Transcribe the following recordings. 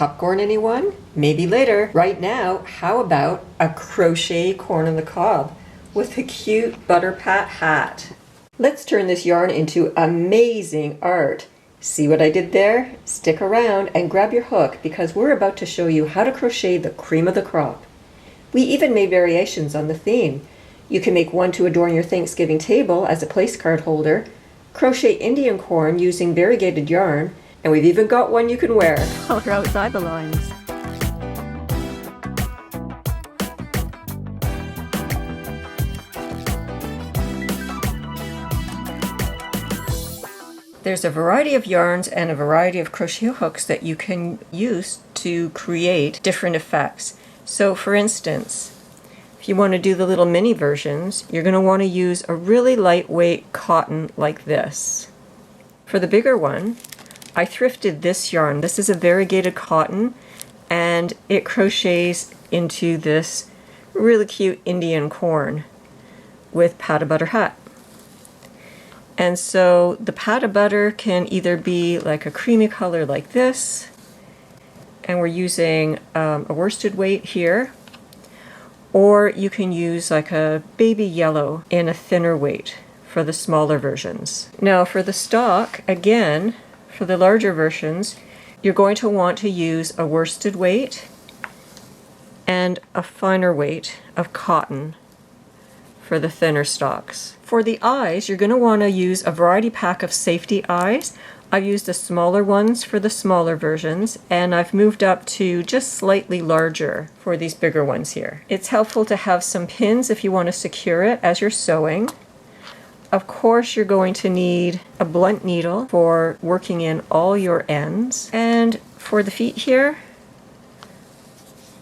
Popcorn, anyone? Maybe later. Right now, how about a crochet corn on the cob with a cute butter pat hat? Let's turn this yarn into amazing art. See what I did there? Stick around and grab your hook because we're about to show you how to crochet the cream of the crop. We even made variations on the theme. You can make one to adorn your Thanksgiving table as a place card holder, crochet Indian corn using variegated yarn, and we've even got one you can wear. Color outside the lines. There's a variety of yarns and a variety of crochet hooks that you can use to create different effects. So for instance, if you want to do the little mini versions, you're going to want to use a really lightweight cotton like this. For the bigger one, I thrifted this yarn. This is a variegated cotton, and it crochets into this really cute Indian corn with pat of butter hat. And so the pat of butter can either be like a creamy color like this, and we're using a worsted weight here, or you can use like a baby yellow in a thinner weight for the smaller versions. Now for the stock, again, for the larger versions, you're going to want to use a worsted weight and a finer weight of cotton for the thinner stocks. For the eyes, you're going to want to use a variety pack of safety eyes. I've used the smaller ones for the smaller versions, and I've moved up to just slightly larger for these bigger ones here. It's helpful to have some pins if you want to secure it as you're sewing. Of course, you're going to need a blunt needle for working in all your ends. And for the feet here,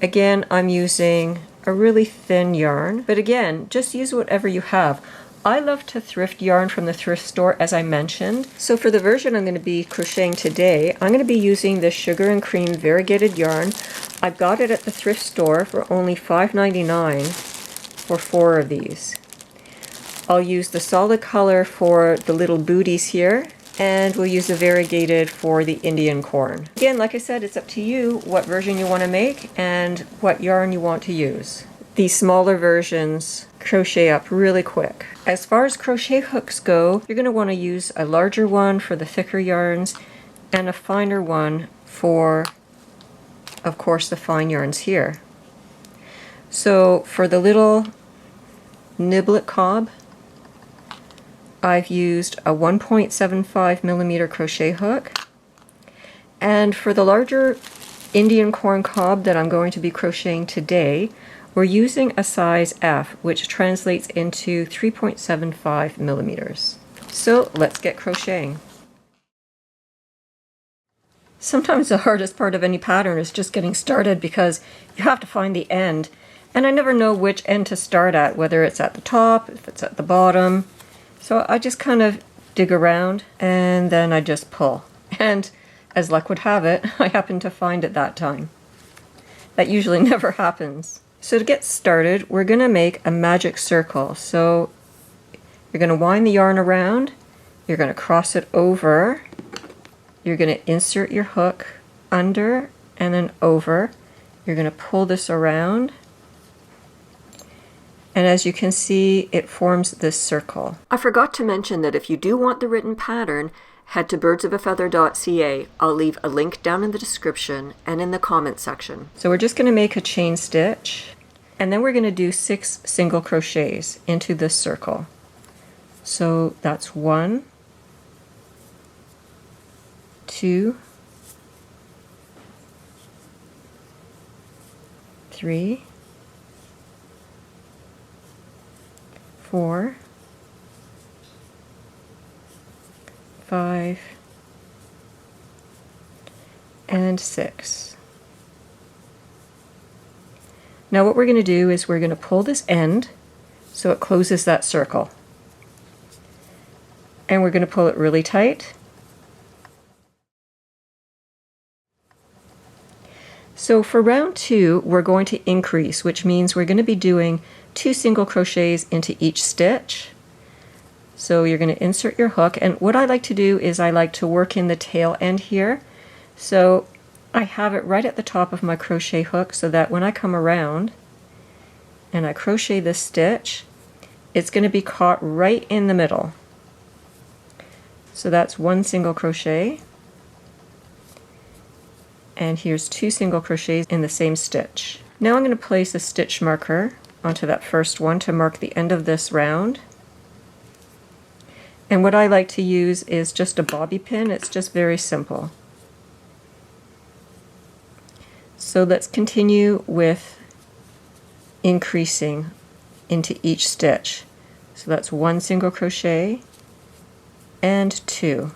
again, I'm using a really thin yarn, but again, just use whatever you have. I love to thrift yarn from the thrift store, as I mentioned. So for the version I'm going to be crocheting today, I'm going to be using this sugar and cream variegated yarn. I got it at the thrift store for only $5.99 for 4 of these. I'll use the solid color for the little booties here, and we'll use the variegated for the Indian corn. Again, like I said, it's up to you what version you want to make and what yarn you want to use. These smaller versions crochet up really quick. As far as crochet hooks go, you're going to want to use a larger one for the thicker yarns and a finer one for, of course, the fine yarns here. So for the little niblet cob, I've used a 1.75 millimeter crochet hook, and for the larger Indian corn cob that I'm going to be crocheting today, we're using a size F, which translates into 3.75 millimeters. So let's get crocheting. Sometimes the hardest part of any pattern is just getting started because you have to find the end, and I never know which end to start at, whether it's at the top, if it's at the bottom. So I just kind of dig around and then I just pull. And as luck would have it, I happen to find it that time. That usually never happens. So to get started, we're going to make a magic circle. So you're going to wind the yarn around, you're going to cross it over, you're going to insert your hook under and then over. You're going to pull this around, and as you can see, it forms this circle. I forgot to mention that if you do want the written pattern, head to birdsofafeather.ca. I'll leave a link down in the description and in the comment section. So we're just going to make a chain stitch, and then we're going to do 6 single crochets into this circle. So that's 1, 2, 3, 4, 5, and 6. Now what we're going to do is we're going to pull this end so it closes that circle. And we're going to pull it really tight. So for round 2, we're going to increase, which means we're going to be doing 2 single crochets into each stitch. So you're going to insert your hook, and what I like to do is I like to work in the tail end here. So I have it right at the top of my crochet hook so that when I come around and I crochet this stitch, it's going to be caught right in the middle. So that's one single crochet, and here's two single crochets in the same stitch. Now I'm going to place a stitch marker onto that first one to mark the end of this round. And what I like to use is just a bobby pin. It's just very simple. So let's continue with increasing into each stitch. So that's one single crochet and two.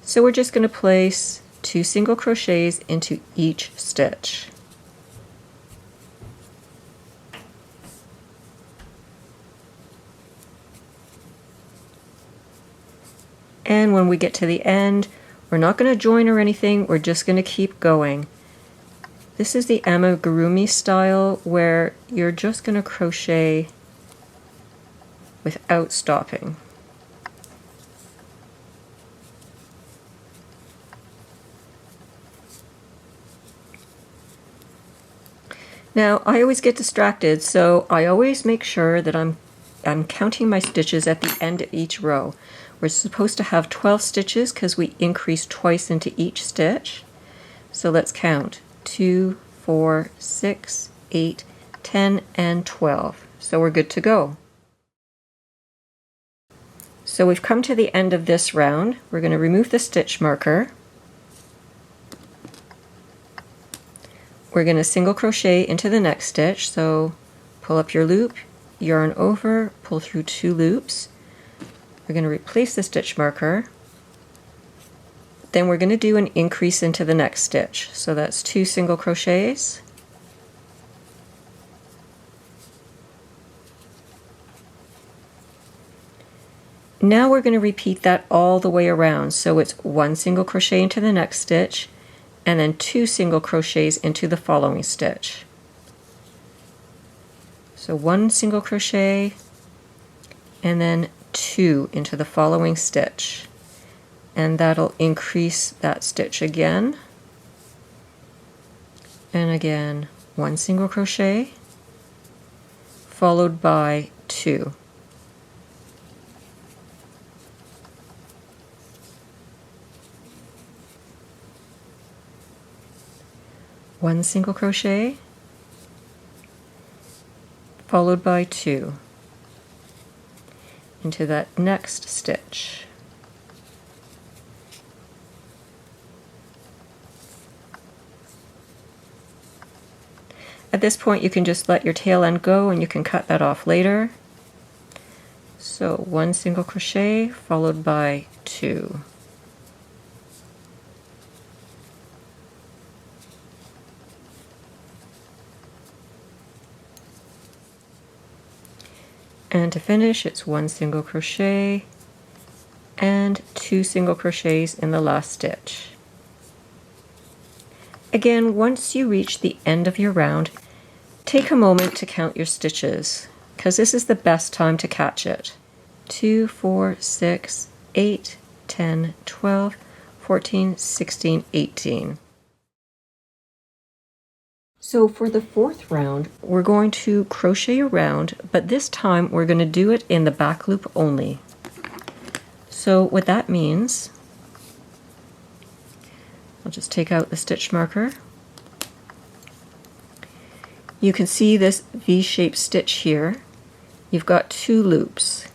So we're just going to place two single crochets into each stitch. And when we get to the end, we're not going to join or anything, we're just going to keep going. This is the amigurumi style where you're just going to crochet without stopping. Now I always get distracted, so I always make sure that I'm counting my stitches at the end of each row. We're supposed to have 12 stitches because we increase twice into each stitch. So let's count 2, 4, 6, 8, 10, and 12. So we're good to go. So we've come to the end of this round. We're going to remove the stitch marker. We're going to single crochet into the next stitch. So pull up your loop, yarn over, pull through 2 loops. We're going to replace the stitch marker. Then we're going to do an increase into the next stitch. So that's 2 single crochets. Now we're going to repeat that all the way around. So it's 1 single crochet into the next stitch and then 2 single crochets into the following stitch. So 1 single crochet and then 2 into the following stitch, and that'll increase that stitch again, and again 1 single crochet followed by 2. One single crochet followed by 2 into that next stitch. At this point you can just let your tail end go and you can cut that off later. So 1 single crochet followed by 2. And to finish, it's 1 single crochet and 2 single crochets in the last stitch. Again, once you reach the end of your round, take a moment to count your stitches, because this is the best time to catch it. 2, 4, 6, 8, 10, 12, 14, 16, 18. So for the 4th round, we're going to crochet around, but this time we're going to do it in the back loop only. So what that means, I'll just take out the stitch marker. You can see this V-shaped stitch here. You've got 2 loops.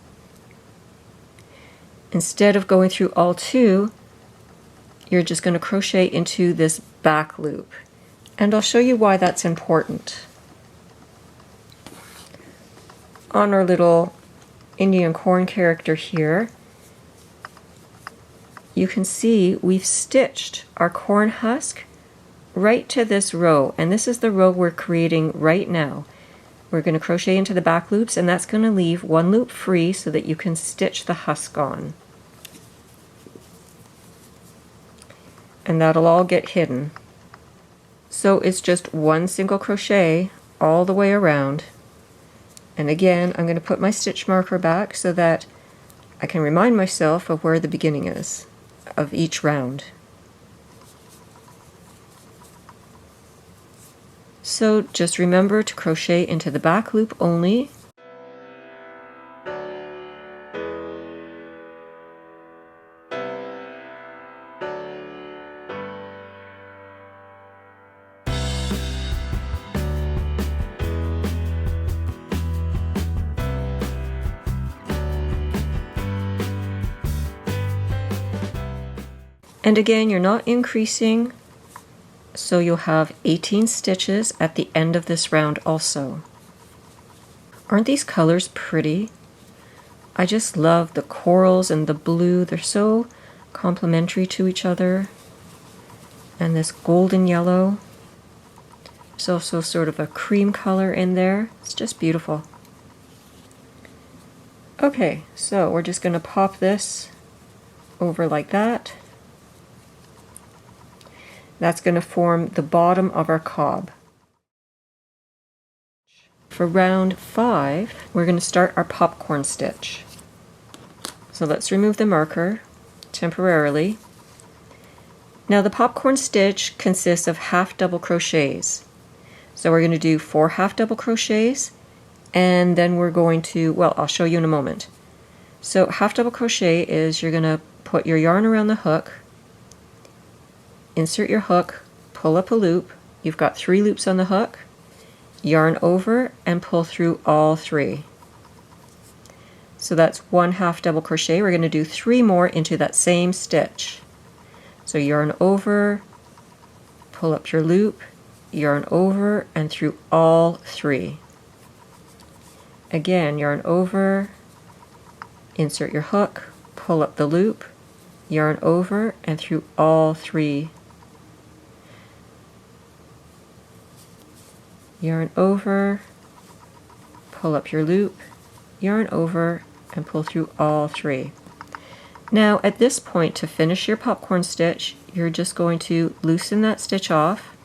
Instead of going through all 2, you're just going to crochet into this back loop. And I'll show you why that's important. On our little Indian corn character here, you can see we've stitched our corn husk right to this row, and this is the row we're creating right now. We're going to crochet into the back loops, and that's going to leave 1 loop free so that you can stitch the husk on. And that'll all get hidden. So it's just 1 single crochet all the way around. And again, I'm going to put my stitch marker back so that I can remind myself of where the beginning is of each round. So just remember to crochet into the back loop only. And again, you're not increasing, so you'll have 18 stitches at the end of this round also. Aren't these colors pretty? I just love the corals and the blue. They're so complementary to each other. And this golden yellow. There's also sort of a cream color in there. It's just beautiful. Okay, so we're just going to pop this over like that. That's going to form the bottom of our cob. For round 5, we're going to start our popcorn stitch. So let's remove the marker temporarily. Now the popcorn stitch consists of half double crochets. So we're going to do 4 half double crochets, and then we're going to, well, I'll show you in a moment. So half double crochet is you're going to put your yarn around the hook, insert your hook, pull up a loop. You've got 3 loops on the hook, yarn over and pull through all 3. So that's 1 half double crochet. We're going to do 3 more into that same stitch. So yarn over, pull up your loop, yarn over and through all 3. Again, yarn over, insert your hook, pull up the loop, yarn over and through all 3. Yarn over, pull up your loop, yarn over and pull through all 3. Now at this point, to finish your popcorn stitch, you're just going to loosen that stitch off.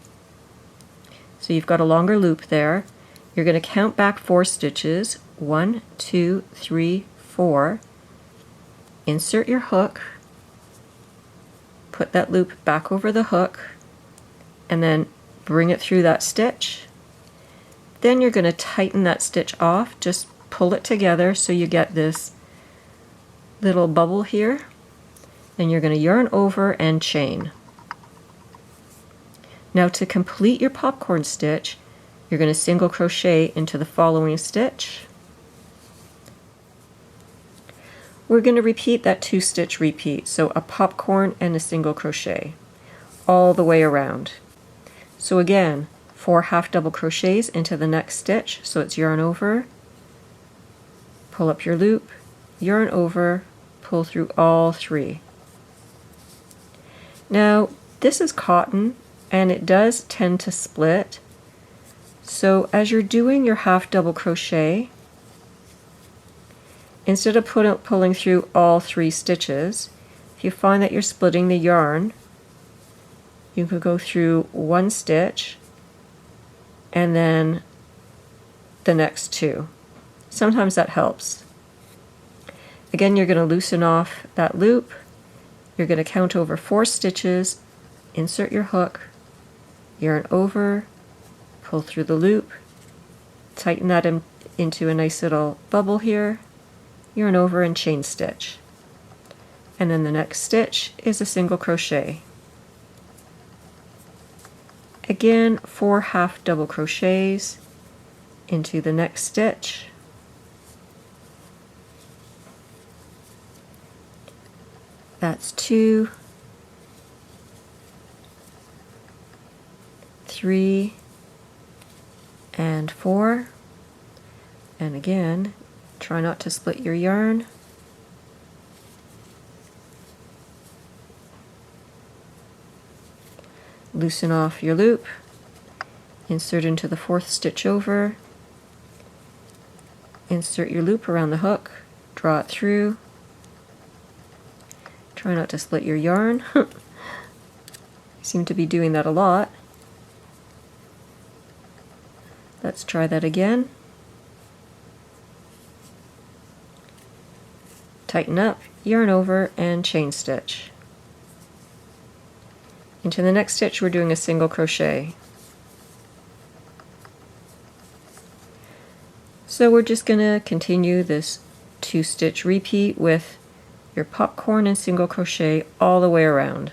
So you've got a longer loop there. You're going to count back 4 stitches, 1, 2, 3, 4. Insert your hook, put that loop back over the hook, and then bring it through that stitch. Then you're going to tighten that stitch off, just pull it together so you get this little bubble here. Then you're going to yarn over and chain. Now to complete your popcorn stitch, you're going to single crochet into the following stitch. We're going to repeat that 2-stitch repeat, so a popcorn and a single crochet all the way around. So again, 4 half double crochets into the next stitch, so it's yarn over, pull up your loop, yarn over, pull through all 3. Now this is cotton and it does tend to split, so as you're doing your half double crochet, instead of pulling through all 3 stitches, if you find that you're splitting the yarn, you could go through 1 stitch and then the next 2. Sometimes that helps. Again, you're going to loosen off that loop. You're going to count over 4 stitches, insert your hook, yarn over, pull through the loop, tighten that into a nice little bubble here, yarn over and chain stitch. And then the next stitch is a single crochet. Again, 4 half double crochets into the next stitch. That's 2, 3, and 4. And again, try not to split your yarn. Loosen off your loop, insert into the 4th stitch over, insert your loop around the hook, draw it through. Try not to split your yarn. You seem to be doing that a lot. Let's try that again. Tighten up, yarn over, and chain stitch. Into the next stitch we're doing a single crochet. So we're just going to continue this 2-stitch repeat with your popcorn and single crochet all the way around.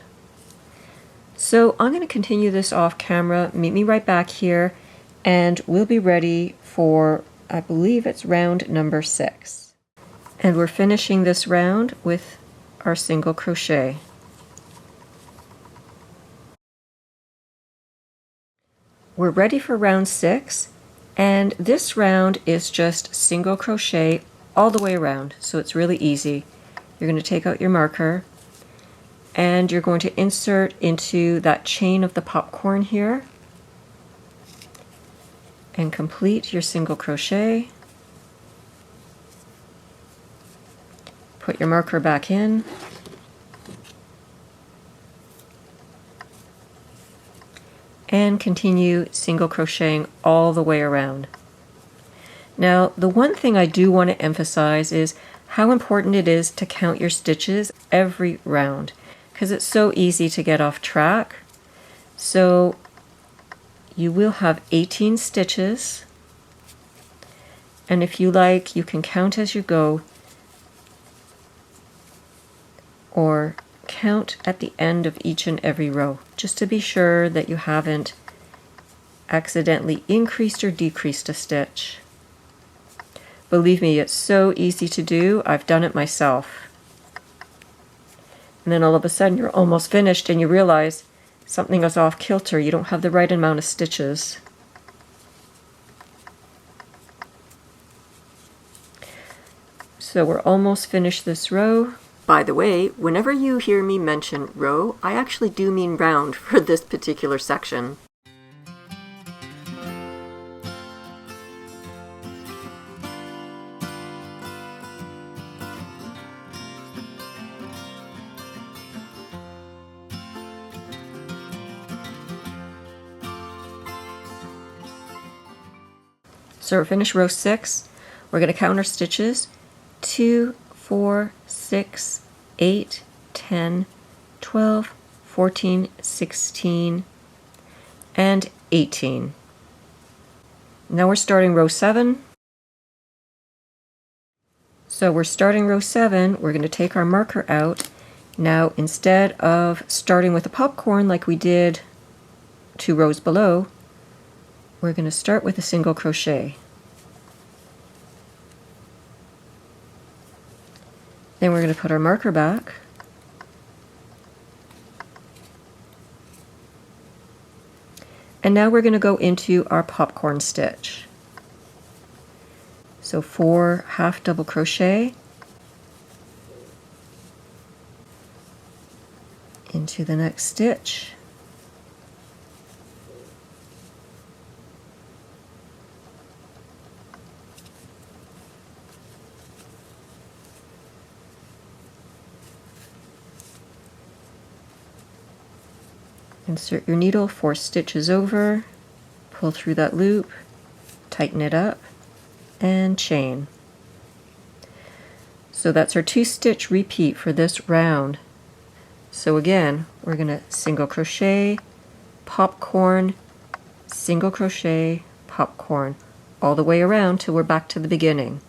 So I'm going to continue this off camera. Meet me right back here and we'll be ready for, I believe it's round number 6. And we're finishing this round with our single crochet. We're ready for round 6, and this round is just single crochet all the way around, so it's really easy. You're going to take out your marker and you're going to insert into that chain of the popcorn here and complete your single crochet. Put your marker back in and continue single crocheting all the way around. Now, the one thing I do want to emphasize is how important it is to count your stitches every round, because it's so easy to get off track. So you will have 18 stitches, and if you like, you can count as you go or count at the end of each and every row, just to be sure that you haven't accidentally increased or decreased a stitch. Believe me, it's so easy to do. I've done it myself. And then all of a sudden you're almost finished and you realize something is off kilter. You don't have the right amount of stitches. So we're almost finished this row. By the way, whenever you hear me mention row, I actually do mean round for this particular section. So we're finished row 6. We're going to count our stitches. 2, 4, 6, 8, 10, 12, 14, 16, and 18. Now we're starting row 7. So we're starting row 7. We're going to take our marker out. Now, instead of starting with a popcorn like we did 2 rows below, we're going to start with a single crochet. Then we're going to put our marker back. And now we're going to go into our popcorn stitch. So 4 half double crochet into the next stitch. Insert your needle 4 stitches over, pull through that loop, tighten it up, and chain. So that's our 2-stitch repeat for this round. So again, we're going to single crochet, popcorn, single crochet, popcorn, all the way around till we're back to the beginning.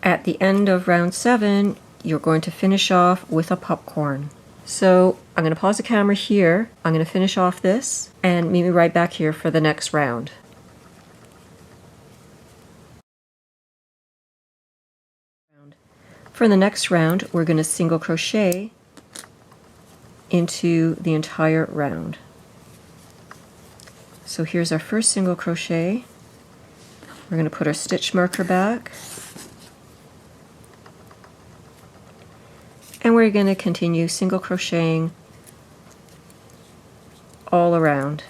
At the end of round 7, you're going to finish off with a popcorn. So I'm going to pause the camera here. I'm going to finish off this and meet me right back here for the next round. For the next round, we're going to single crochet into the entire round. So here's our first single crochet. We're going to put our stitch marker back. And we're going to continue single crocheting all around.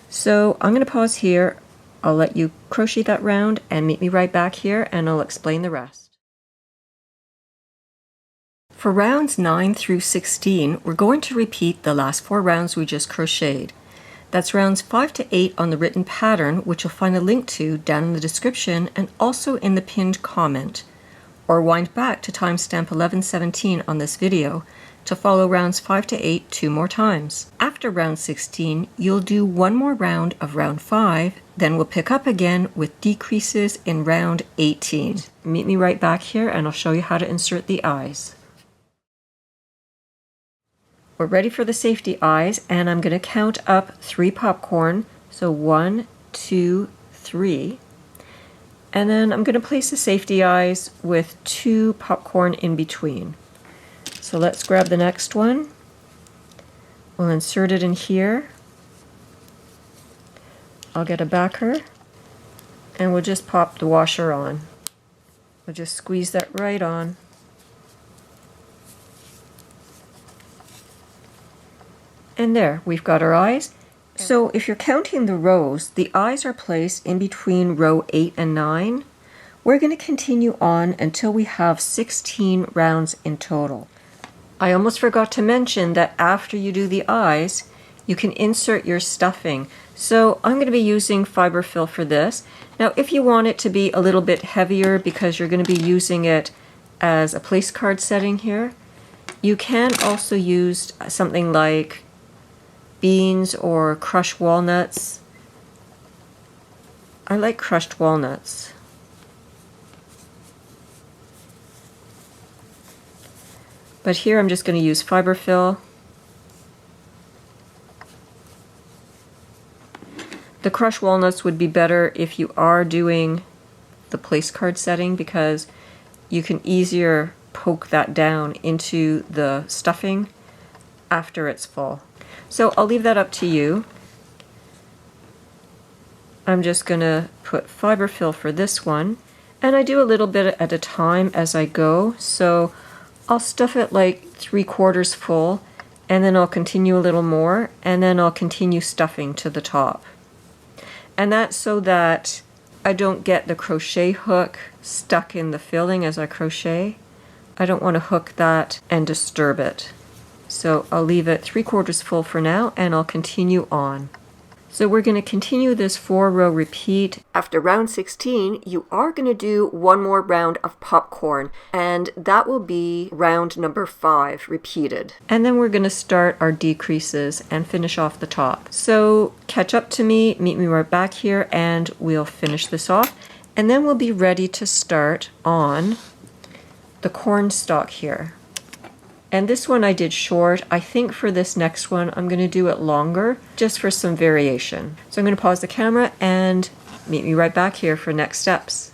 So I'm going to pause here. I'll let you crochet that round and meet me right back here and I'll explain the rest. For rounds 9 through 16, we're going to repeat the last 4 rounds we just crocheted. That's rounds 5 to 8 on the written pattern, which you'll find a link to down in the description and also in the pinned comment. Or wind back to timestamp 11:17 on this video, to follow rounds 5 to 8 2 more times. After round 16, you'll do one more round of round 5, then we'll pick up again with decreases in round 18. Meet me right back here and I'll show you how to insert the eyes. We're ready for the safety eyes, and I'm going to count up 3 popcorn. So 1, 2, 3. And then I'm going to place the safety eyes with 2 popcorn in between. So let's grab the next one. We'll insert it in here. I'll get a backer, and we'll just pop the washer on. We'll just squeeze that right on. And there, we've got our eyes. So if you're counting the rows, the eyes are placed in between row 8 and 9. We're going to continue on until we have 16 rounds in total. I almost forgot to mention that after you do the eyes, you can insert your stuffing. So I'm going to be using fiber fill for this. Now if you want it to be a little bit heavier because you're going to be using it as a place card setting here, you can also use something like beans or crushed walnuts. I like crushed walnuts. But here I'm just going to use fiber fill. The crushed walnuts would be better if you are doing the place card setting because you can easier poke that down into the stuffing after it's full. So I'll leave that up to you. I'm just going to put fiber fill for this one, and I do a little bit at a time as I go, so I'll stuff it like 3/4 full, and then I'll continue a little more, and then I'll continue stuffing to the top. And that's so that I don't get the crochet hook stuck in the filling as I crochet. I don't want to hook that and disturb it. So I'll leave it 3/4 full for now, and I'll continue on. So we're going to continue this 4-row repeat. After round 16, you are going to do one more round of popcorn, and that will be round number 5 repeated. And then we're going to start our decreases and finish off the top. So catch up to me, meet me right back here, and we'll finish this off. And then we'll be ready to start on the corn stalk here. And this one I did short. I think for this next one I'm going to do it longer just for some variation. So I'm going to pause the camera and meet me right back here for next steps.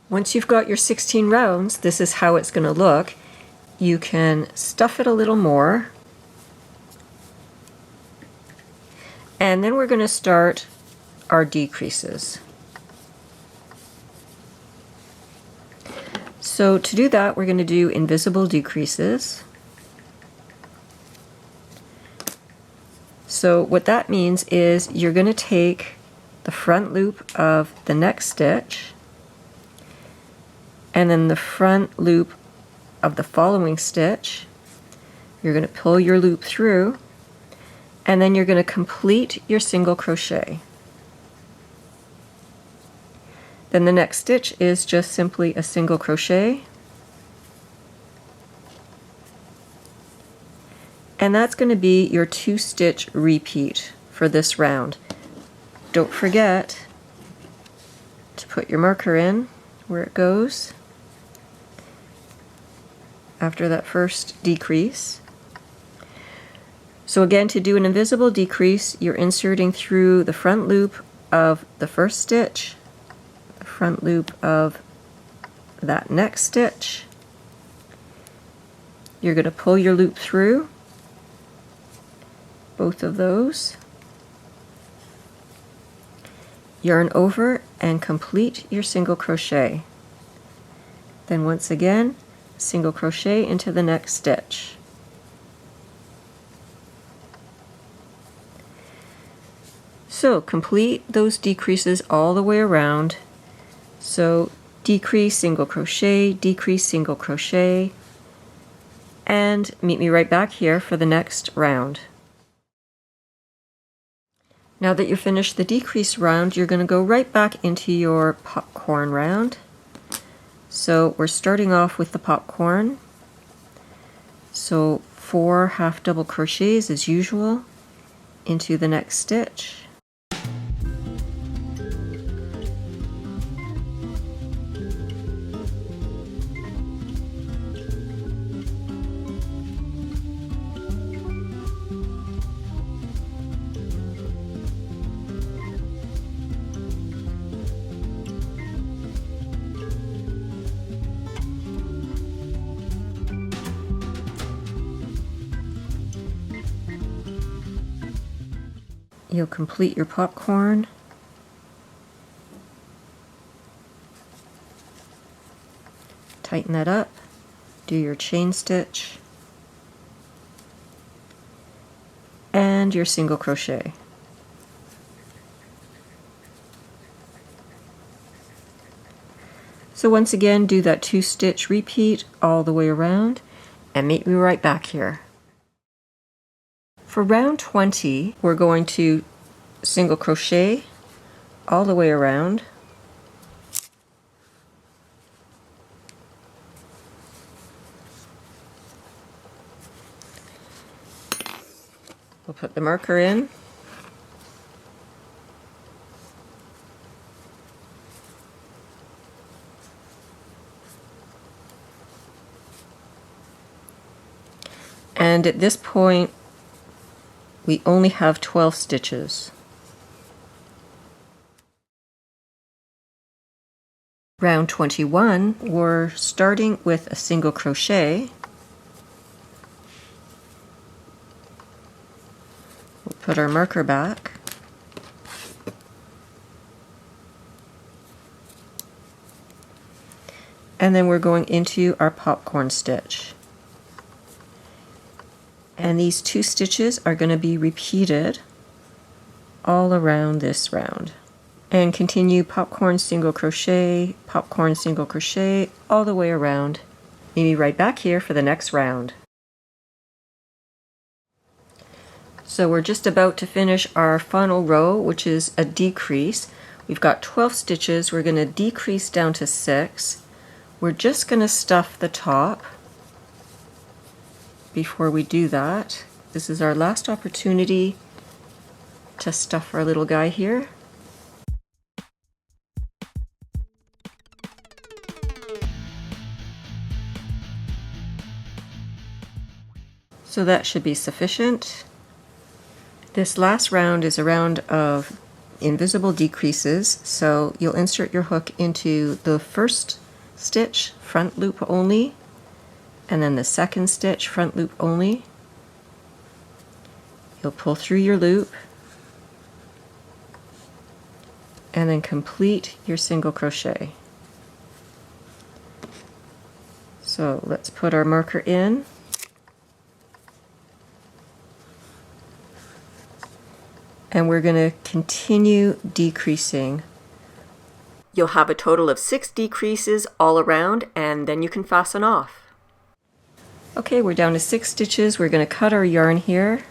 Once you've got your 16 rounds, this is how it's going to look. You can stuff it a little more. And then we're going to start our decreases. So to do that, we're going to do invisible decreases. So what that means is you're going to take the front loop of the next stitch and then the front loop of the following stitch. You're going to pull your loop through, and then you're going to complete your single crochet. Then the next stitch is just simply a single crochet, and that's going to be your 2-stitch repeat for this round. Don't forget to put your marker in where it goes after that first decrease. So again, to do an invisible decrease, you're inserting through the front loop of the first stitch, front loop of that next stitch. You're going to pull your loop through both of those, yarn over, and complete your single crochet. Then once again, single crochet into the next stitch. So complete those decreases all the way around. So decrease, single crochet, decrease, single crochet, and meet me right back here for the next round. Now that you've finished the decrease round, you're going to go right back into your popcorn round. So we're starting off with the popcorn. So 4 half double crochets as usual into the next stitch. You'll complete your popcorn. Tighten that up, do your chain stitch, and your single crochet. So once again, do that 2-stitch repeat all the way around, and meet me right back here. For round 20, we're going to single crochet all the way around, we'll put the marker in, and at this point we only have 12 stitches. Round 21, we're starting with a single crochet. We'll put our marker back. And then we're going into our popcorn stitch. And these 2 stitches are going to be repeated all around this round. And continue popcorn single crochet all the way around. Meet me right back here for the next round. So we're just about to finish our final row, which is a decrease. We've got 12 stitches. We're going to decrease down to 6. We're just going to stuff the top. Before we do that, this is our last opportunity to stuff our little guy here. So that should be sufficient. This last round is a round of invisible decreases, so you'll insert your hook into the first stitch, front loop only, and then the second stitch, front loop only. You'll pull through your loop and then complete your single crochet. So let's put our marker in. And we're going to continue decreasing. You'll have a total of 6 decreases all around, and then you can fasten off. Okay, we're down to 6 stitches. We're going to cut our yarn here.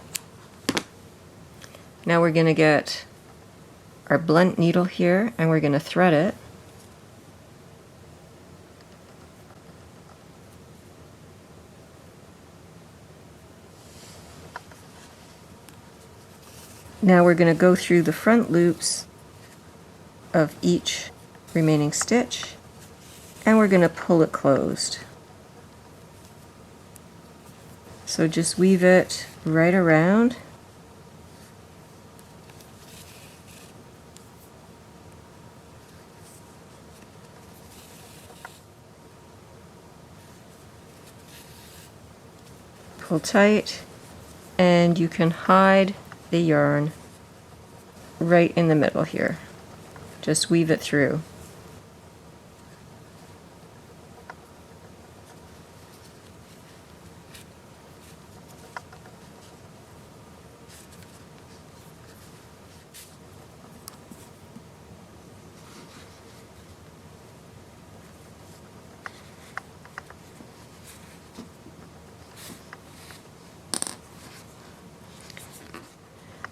Now we're going to get our blunt needle here, and we're going to thread it. Now we're going to go through the front loops of each remaining stitch, and we're going to pull it closed. So just weave it right around. Pull tight, and you can hide the yarn right in the middle here. Just weave it through.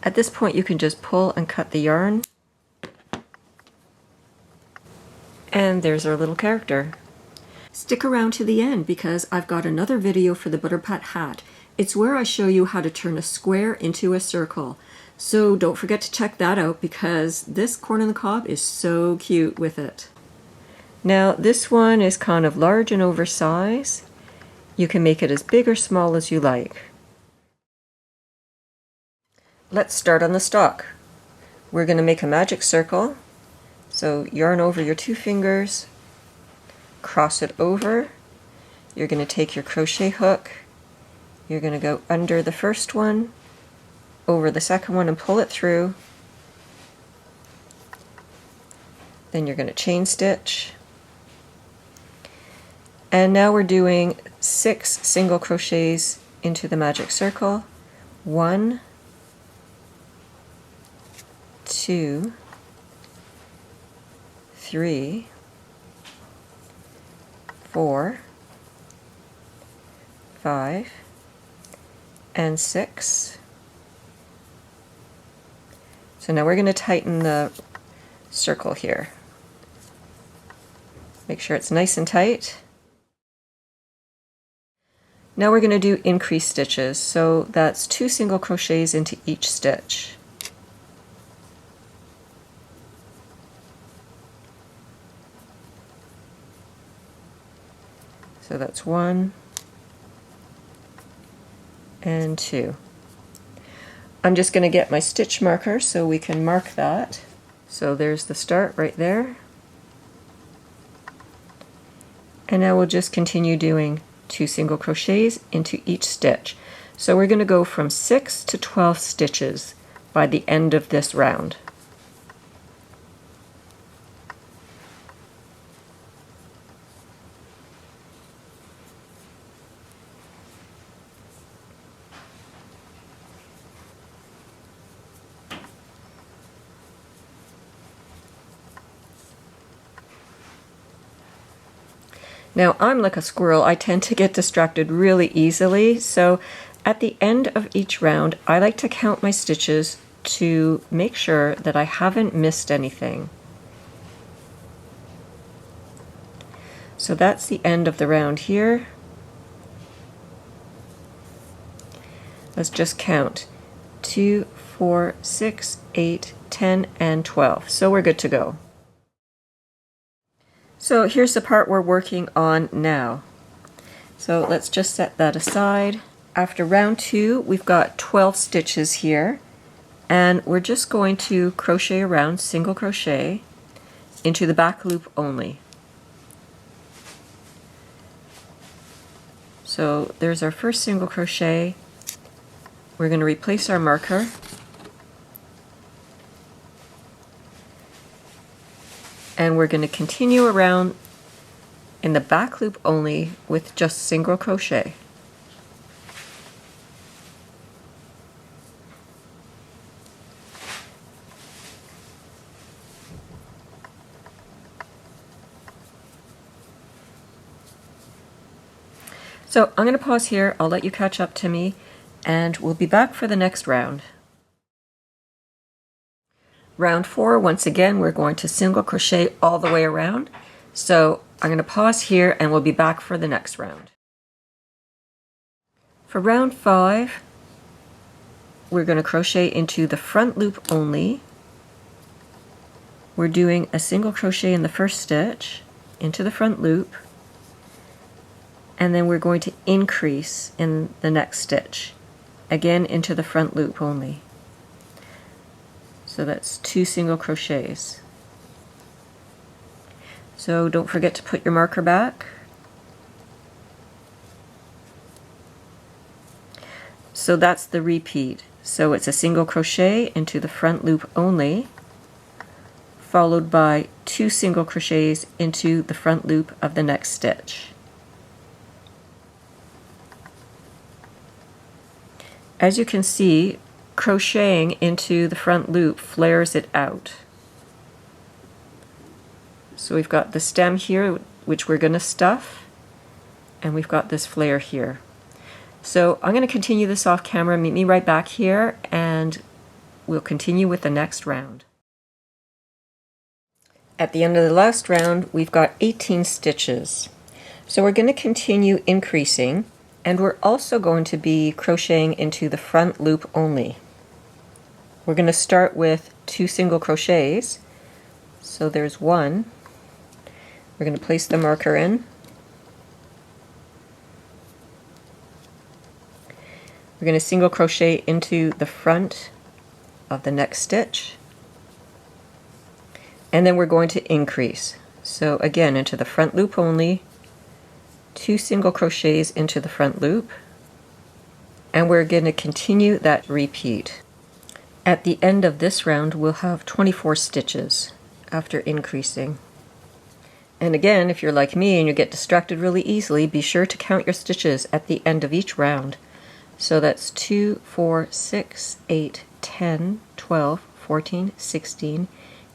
At this point you can just pull and cut the yarn, and there's our little character. Stick around to the end because I've got another video for the butter pat hat. It's where I show you how to turn a square into a circle. So don't forget to check that out because this corn on the cob is so cute with it. Now this one is kind of large and oversized. You can make it as big or small as you like. Let's start on the stalk. We're going to make a magic circle. So yarn over your 2 fingers, cross it over. You're going to take your crochet hook. You're going to go under the first one, over the second one and pull it through. Then you're going to chain stitch. And now we're doing 6 single crochets into the magic circle. 1, 2, 3, 4, 5, and 6. So now we're going to tighten the circle here. Make sure it's nice and tight. Now we're going to do increase stitches, so that's 2 single crochets into each stitch. So that's 1 and 2. I'm just going to get my stitch marker so we can mark that. So there's the start right there. And now we'll just continue doing 2 single crochets into each stitch. So we're going to go from 6 to 12 stitches by the end of this round. Now I'm like a squirrel, I tend to get distracted really easily, so at the end of each round I like to count my stitches to make sure that I haven't missed anything. So that's the end of the round here. Let's just count. 2, 4, 6, 8, 10, and 12. So we're good to go. So here's the part we're working on now. So let's just set that aside. After round 2, we've got 12 stitches here, and we're just going to crochet around, single crochet, into the back loop only. So there's our first single crochet. We're going to replace our marker. And we're going to continue around in the back loop only with just single crochet. So I'm going to pause here, I'll let you catch up to me, and we'll be back for the next round. Round 4, once again, we're going to single crochet all the way around. So I'm going to pause here and we'll be back for the next round. For round 5, we're going to crochet into the front loop only. We're doing a single crochet in the first stitch into the front loop, and then we're going to increase in the next stitch, again into the front loop only. So that's 2 single crochets. So don't forget to put your marker back. So that's the repeat. So it's a single crochet into the front loop only, followed by 2 single crochets into the front loop of the next stitch. As you can see, crocheting into the front loop flares it out. So we've got the stem here, which we're going to stuff, and we've got this flare here. So I'm going to continue this off camera. Meet me right back here, and we'll continue with the next round. At the end of the last round, we've got 18 stitches. So we're going to continue increasing, and we're also going to be crocheting into the front loop only. We're going to start with 2 single crochets. So there's 1. We're going to place the marker in. We're going to single crochet into the front of the next stitch, and then we're going to increase. So again, into the front loop only, 2 single crochets into the front loop, and we're going to continue that repeat. At the end of this round, we'll have 24 stitches after increasing. And again, if you're like me and you get distracted really easily, be sure to count your stitches at the end of each round. So that's 2, 4, 6, 8, 10, 12, 14, 16,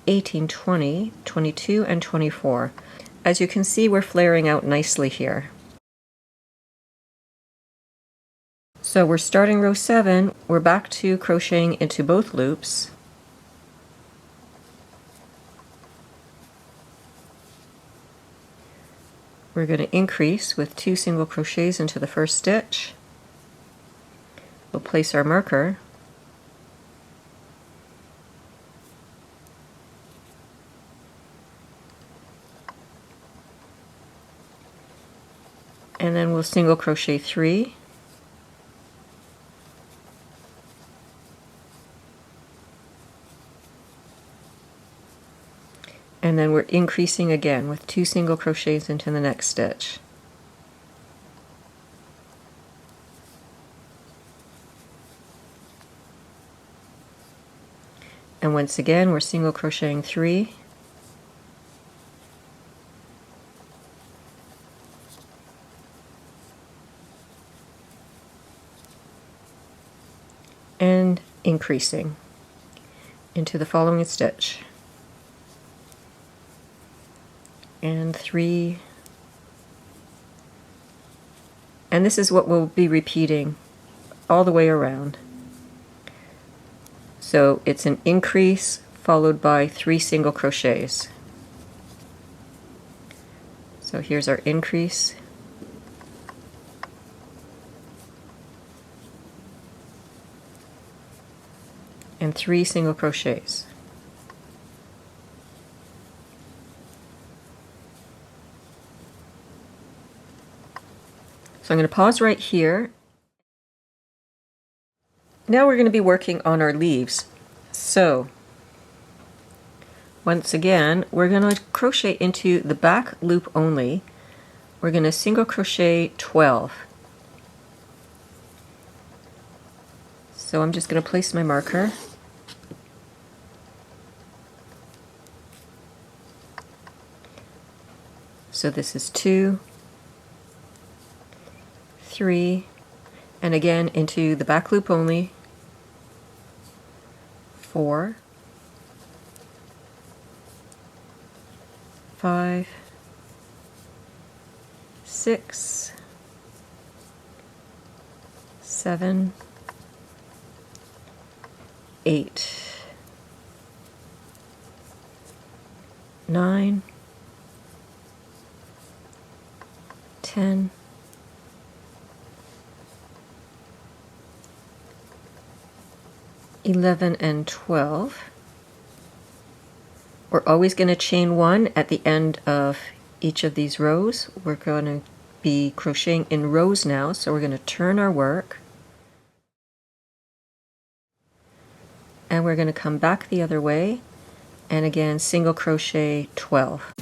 18, 20, 22, and 24. As you can see, we're flaring out nicely here. So we're starting row 7, we're back to crocheting into both loops. We're going to increase with 2 single crochets into the first stitch. We'll place our marker, and then we'll single crochet 3, and then we're increasing again with 2 single crochets into the next stitch. And once again, we're single crocheting 3, and increasing into the following stitch, and 3, and this is what we'll be repeating all the way around. So it's an increase followed by 3 single crochets. So here's our increase, and 3 single crochets. So I'm going to pause right here. Now we're going to be working on our leaves. So once again, we're going to crochet into the back loop only. We're going to single crochet 12. So I'm just going to place my marker. So this is 2, 3, and again into the back loop only, 4, 5, 6, 7, 8, 9, 10, 11, and 12. We're always going to chain 1 at the end of each of these rows. We're going to be crocheting in rows now, so we're going to turn our work, and we're going to come back the other way, and again single crochet 12.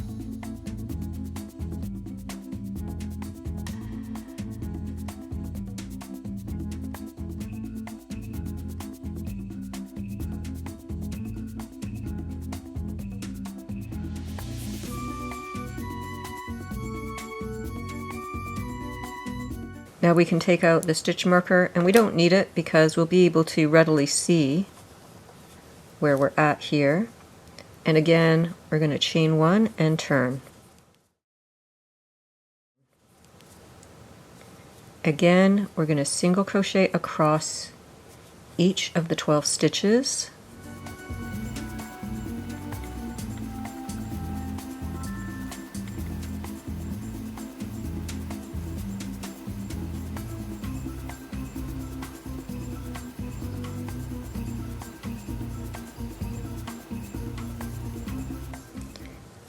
Now we can take out the stitch marker, and we don't need it because we'll be able to readily see where we're at here. And again, we're going to chain 1 and turn. Again, we're going to single crochet across each of the 12 stitches.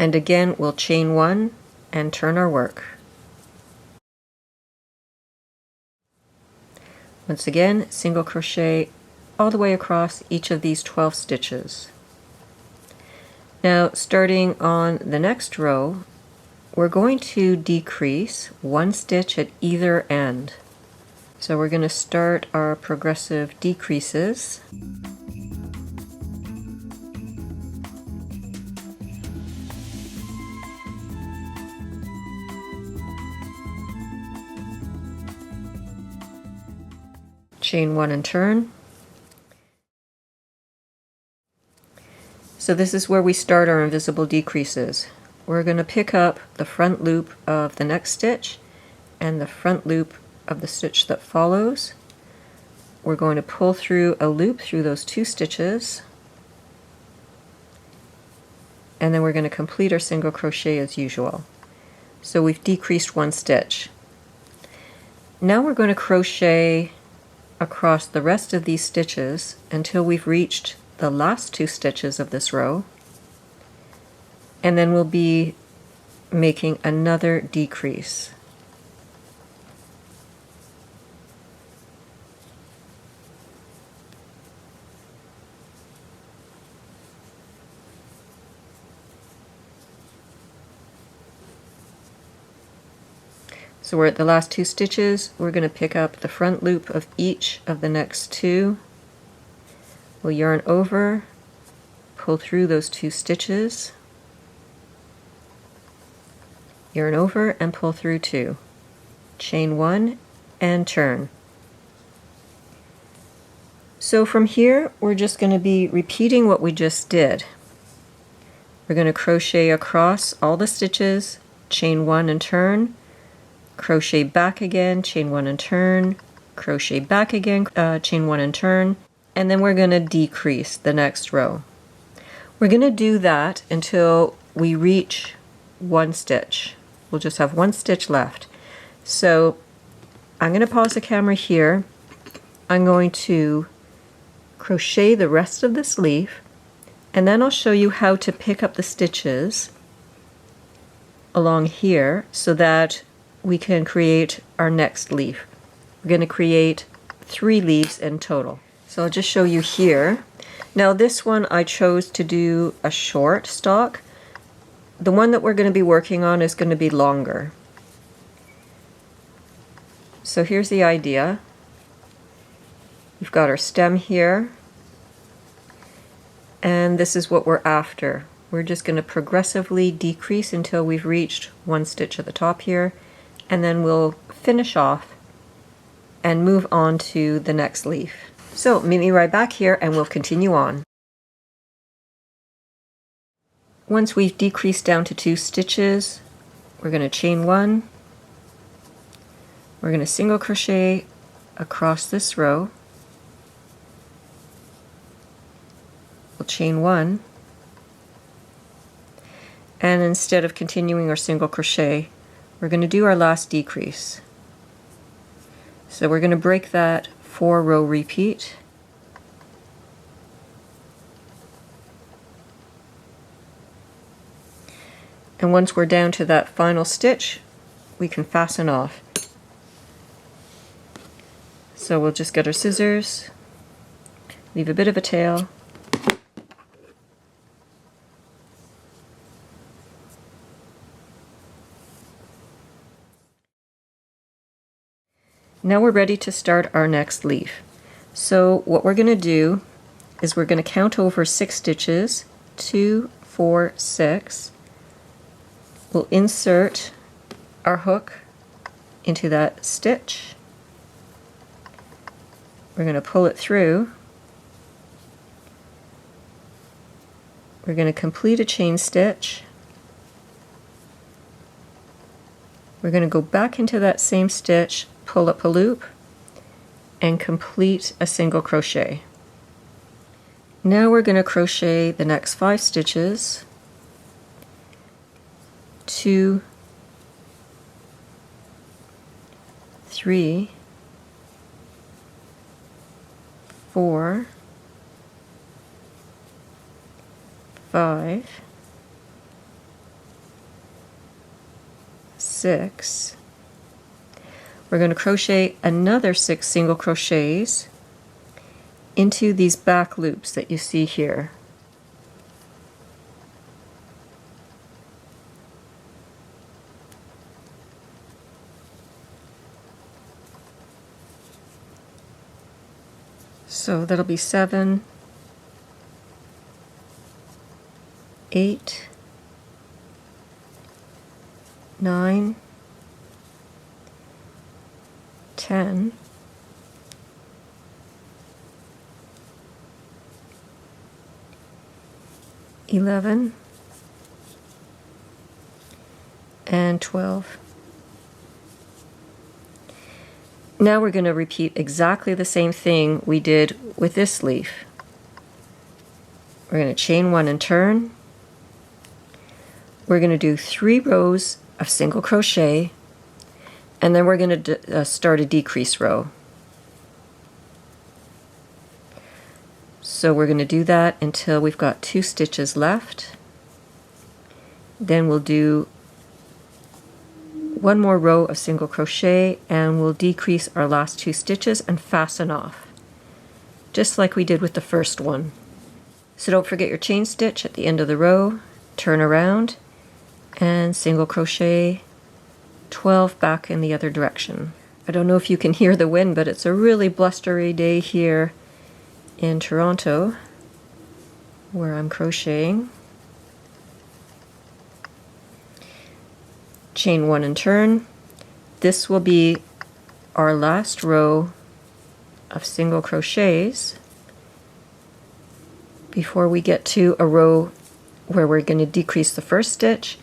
And again, we'll chain 1 and turn our work. Once again, single crochet all the way across each of these 12 stitches. Now, starting on the next row, we're going to decrease 1 stitch at either end. So we're going to start our progressive decreases. Chain 1 and turn. So this is where we start our invisible decreases. We're going to pick up the front loop of the next stitch and the front loop of the stitch that follows. We're going to pull through a loop through those 2 stitches, and then we're going to complete our single crochet as usual. So we've decreased 1 stitch. Now we're going to crochet across the rest of these stitches until we've reached the last 2 stitches of this row, and then we'll be making another decrease. So we're at the last 2 stitches. We're going to pick up the front loop of each of the next 2. We'll yarn over, pull through those 2 stitches, yarn over and pull through 2. Chain 1 and turn. So from here, we're just going to be repeating what we just did. We're going to crochet across all the stitches, chain 1 and turn, crochet back again, chain 1 and turn, crochet back again, chain 1 and turn, and then we're going to decrease the next row. We're going to do that until we reach 1 stitch. We'll just have 1 stitch left. So I'm going to pause the camera here. I'm going to crochet the rest of this leaf, and then I'll show you how to pick up the stitches along here so that we can create our next leaf. We're going to create 3 leaves in total. So I'll just show you here. Now this one I chose to do a short stalk. The one that we're going to be working on is going to be longer. So here's the idea. We've got our stem here, and this is what we're after. We're just going to progressively decrease until we've reached 1 stitch at the top here, and then we'll finish off and move on to the next leaf. So meet me right back here and we'll continue on. Once we've decreased down to 2 stitches, we're going to chain 1, we're going to single crochet across this row, we'll chain 1, and instead of continuing our single crochet, we're going to do our last decrease. So we're going to break that 4-row repeat. And once we're down to that final stitch, we can fasten off. So we'll just get our scissors, leave a bit of a tail, now we're ready to start our next leaf. So what we're going to do is we're going to count over 6 stitches, 2, 4, 6. We'll insert our hook into that stitch. We're going to pull it through. We're going to complete a chain stitch. We're going to go back into that same stitch, pull up a loop, and complete a single crochet. Now we're going to crochet the next 5 stitches, 2, 3, 4, 5, 6. We're going to crochet another 6 single crochets into these back loops that you see here. So that'll be 7, 8, 9, 10, 11, and 12. Now we're going to repeat exactly the same thing we did with this leaf. We're going to chain 1 and turn. We're going to do 3 rows of single crochet, and then we're going to start a decrease row. So we're going to do that until we've got 2 stitches left. Then we'll do 1 more row of single crochet, and we'll decrease our last 2 stitches and fasten off, just like we did with the first one. So don't forget your chain stitch at the end of the row, turn around, and single crochet 12 back in the other direction. I don't know if you can hear the wind, but it's a really blustery day here in Toronto, where I'm crocheting. Chain 1 and turn. This will be our last row of single crochets before we get to a row where we're going to decrease the first stitch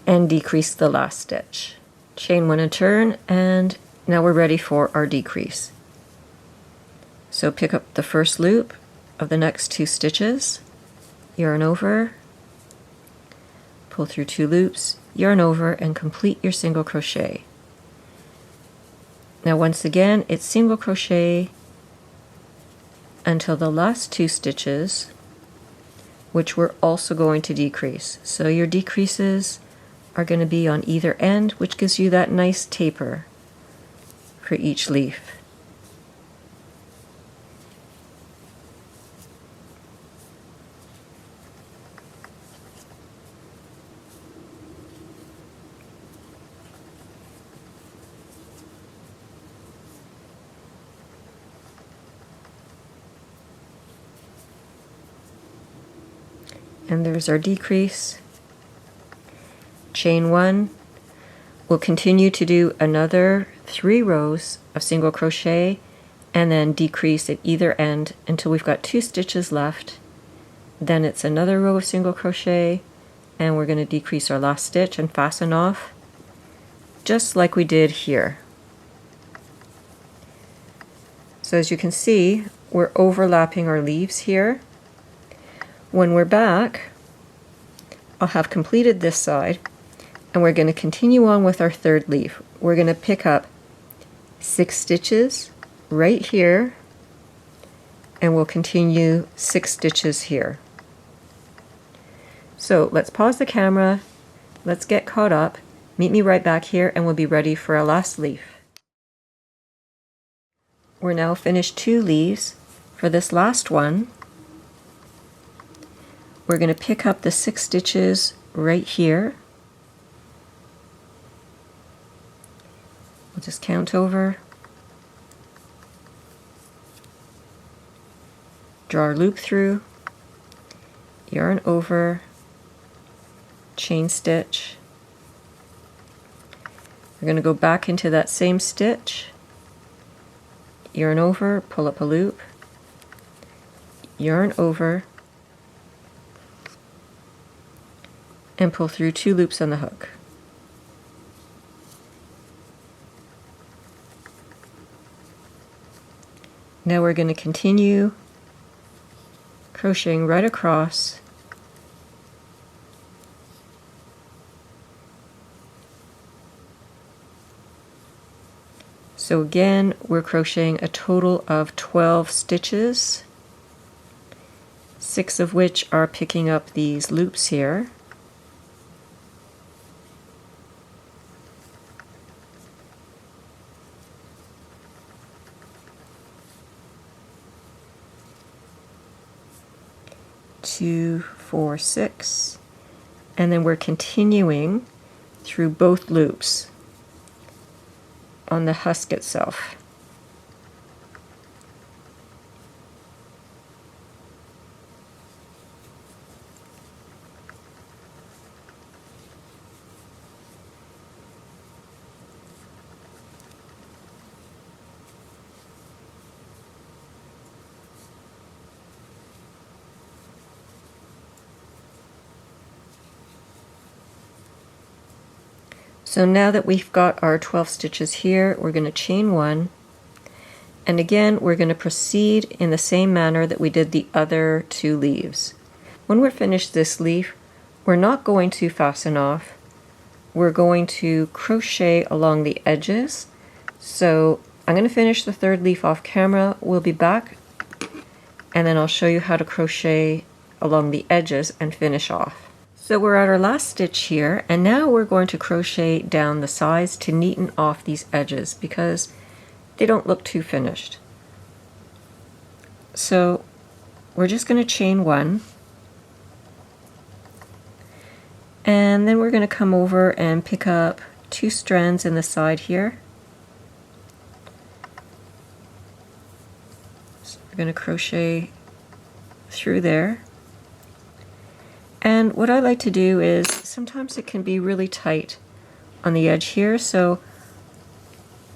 and decrease the last stitch. Chain 1 and turn, and now we're ready for our decrease. So pick up the first loop of the next 2 stitches, yarn over, pull through 2 loops, yarn over, and complete your single crochet. Now once again, it's single crochet until the last 2 stitches, which we're also going to decrease. So your decreases are going to be on either end, which gives you that nice taper for each leaf. And there's our decrease. Chain 1. We'll continue to do another 3 rows of single crochet and then decrease at either end until we've got 2 stitches left. Then it's another row of single crochet, and we're going to decrease our last stitch and fasten off, just like we did here. So as you can see, we're overlapping our leaves here. When we're back, I'll have completed this side, and we're going to continue on with our third leaf. We're going to pick up 6 stitches right here, and we'll continue 6 stitches here. So let's pause the camera, let's get caught up, meet me right back here, and we'll be ready for our last leaf. We're now finished 2 leaves. For this last one, we're going to pick up the 6 stitches right here. We'll just count over, draw our loop through, yarn over, chain stitch. We're going to go back into that same stitch, yarn over, pull up a loop, yarn over, and pull through 2 loops on the hook. Now we're going to continue crocheting right across. So again, we're crocheting a total of 12 stitches, 6 of which are picking up these loops here. 2, 4, 6, and then we're continuing through both loops on the husk itself. So now that we've got our 12 stitches here, we're going to chain 1, and again we're going to proceed in the same manner that we did the other 2 leaves. When we're finished this leaf, we're not going to fasten off, we're going to crochet along the edges. So I'm going to finish the 3rd leaf off camera, we'll be back, and then I'll show you how to crochet along the edges and finish off. So we're at our last stitch here, and now we're going to crochet down the sides to neaten off these edges because they don't look too finished. So we're just going to chain 1, and then we're going to come over and pick up 2 strands in the side here. So we're going to crochet through there. And what I like to do is, sometimes it can be really tight on the edge here, so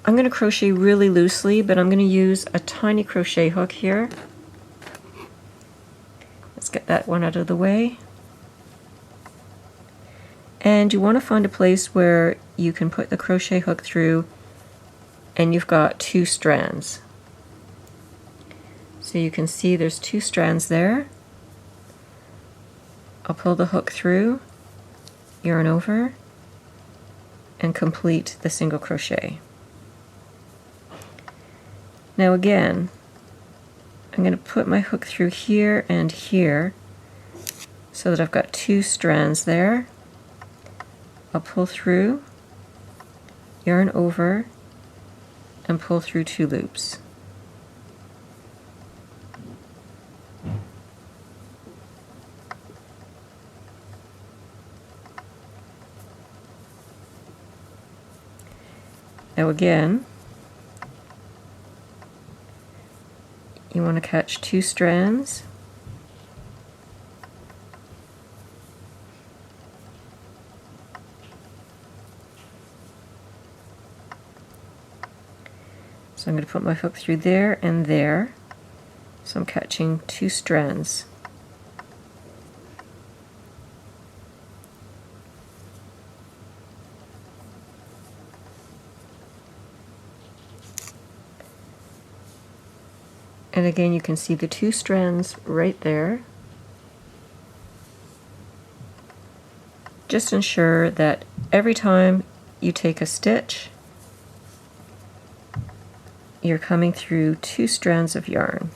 I'm going to crochet really loosely, but I'm going to use a tiny crochet hook here. Let's get that one out of the way. And you want to find a place where you can put the crochet hook through and you've got 2 strands. So you can see there's 2 strands there. I'll pull the hook through, yarn over, and complete the single crochet. Now again, I'm going to put my hook through here and here so that I've got 2 strands there. I'll pull through, yarn over, and pull through 2 loops. Now again, you want to catch 2 strands, so I'm going to put my hook through there and there, so I'm catching 2 strands. And again, you can see the 2 strands right there. Just ensure that every time you take a stitch, you're coming through 2 strands of yarn.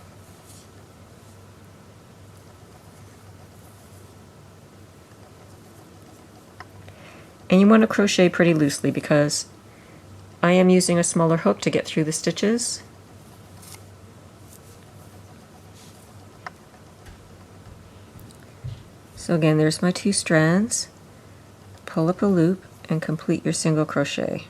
And you want to crochet pretty loosely because I am using a smaller hook to get through the stitches. So again, there's my 2 strands. Pull up a loop and complete your single crochet.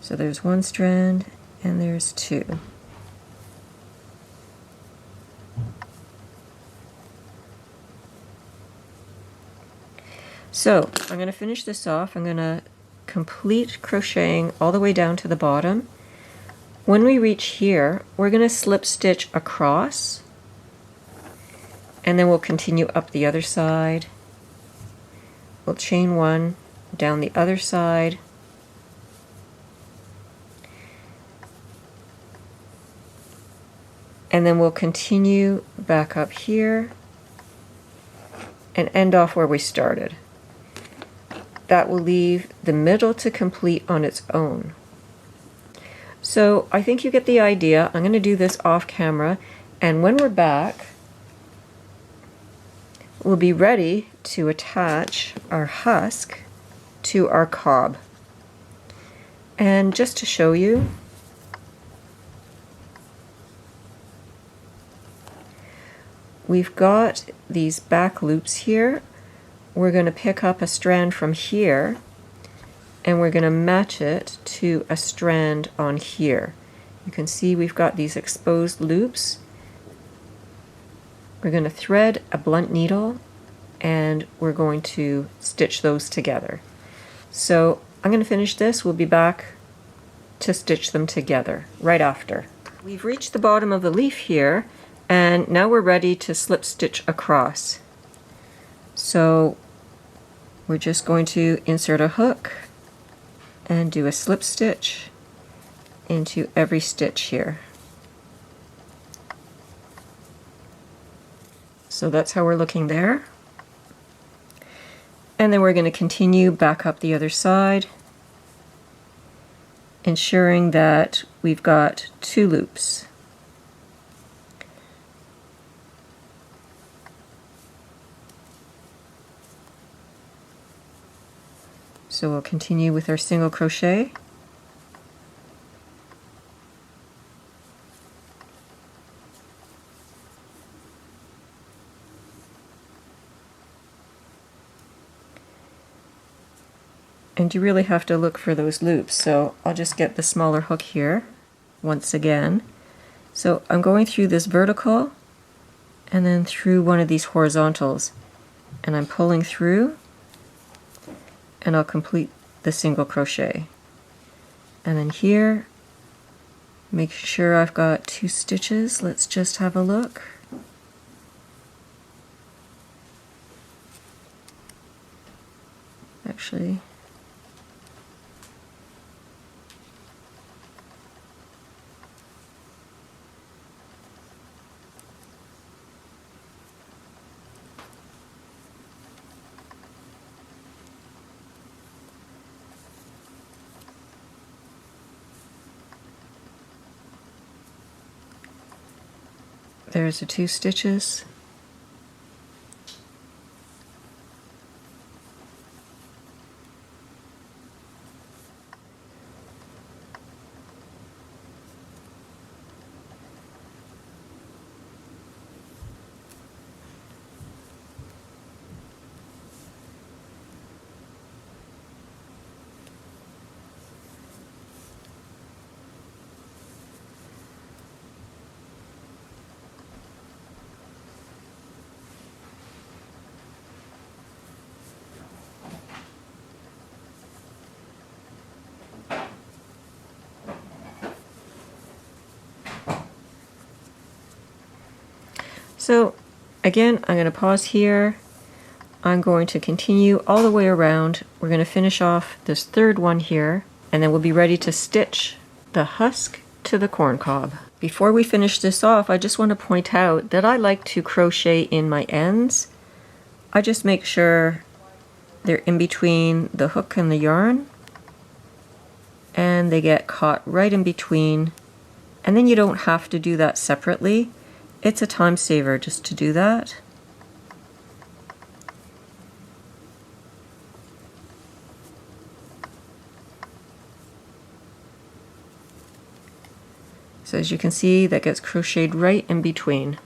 So there's 1 strand and there's 2. So I'm going to finish this off. I'm going to complete crocheting all the way down to the bottom. When we reach here, we're going to slip stitch across, and then we'll continue up the other side. We'll chain 1 down the other side, and then we'll continue back up here and end off where we started. That will leave the middle to complete on its own. So I think you get the idea. I'm going to do this off camera, and when we're back, we'll be ready to attach our husk to our cob. And just to show you, we've got these back loops here. We're going to pick up a strand from here and we're going to match it to a strand on here. You can see we've got these exposed loops. We're going to thread a blunt needle and we're going to stitch those together. So I'm going to finish this. We'll be back to stitch them together right after. We've reached the bottom of the leaf here, and now we're ready to slip stitch across. So we're just going to insert a hook and do a slip stitch into every stitch here. So that's how we're looking there. And then we're going to continue back up the other side, ensuring that we've got 2 loops. So we'll continue with our single crochet. And you really have to look for those loops, so I'll just get the smaller hook here once again. So I'm going through this vertical and then through one of these horizontals, and I'm pulling through, and I'll complete the single crochet. And then here, make sure I've got 2 stitches. Let's just have a look. Actually, there's the 2 stitches. So again, I'm going to pause here. I'm going to continue all the way around. We're going to finish off this 3rd one here, and then we'll be ready to stitch the husk to the corn cob. Before we finish this off, I just want to point out that I like to crochet in my ends. I just make sure they're in between the hook and the yarn, and they get caught right in between, and then you don't have to do that separately. It's a time saver just to do that. So as you can see, that gets crocheted right in between.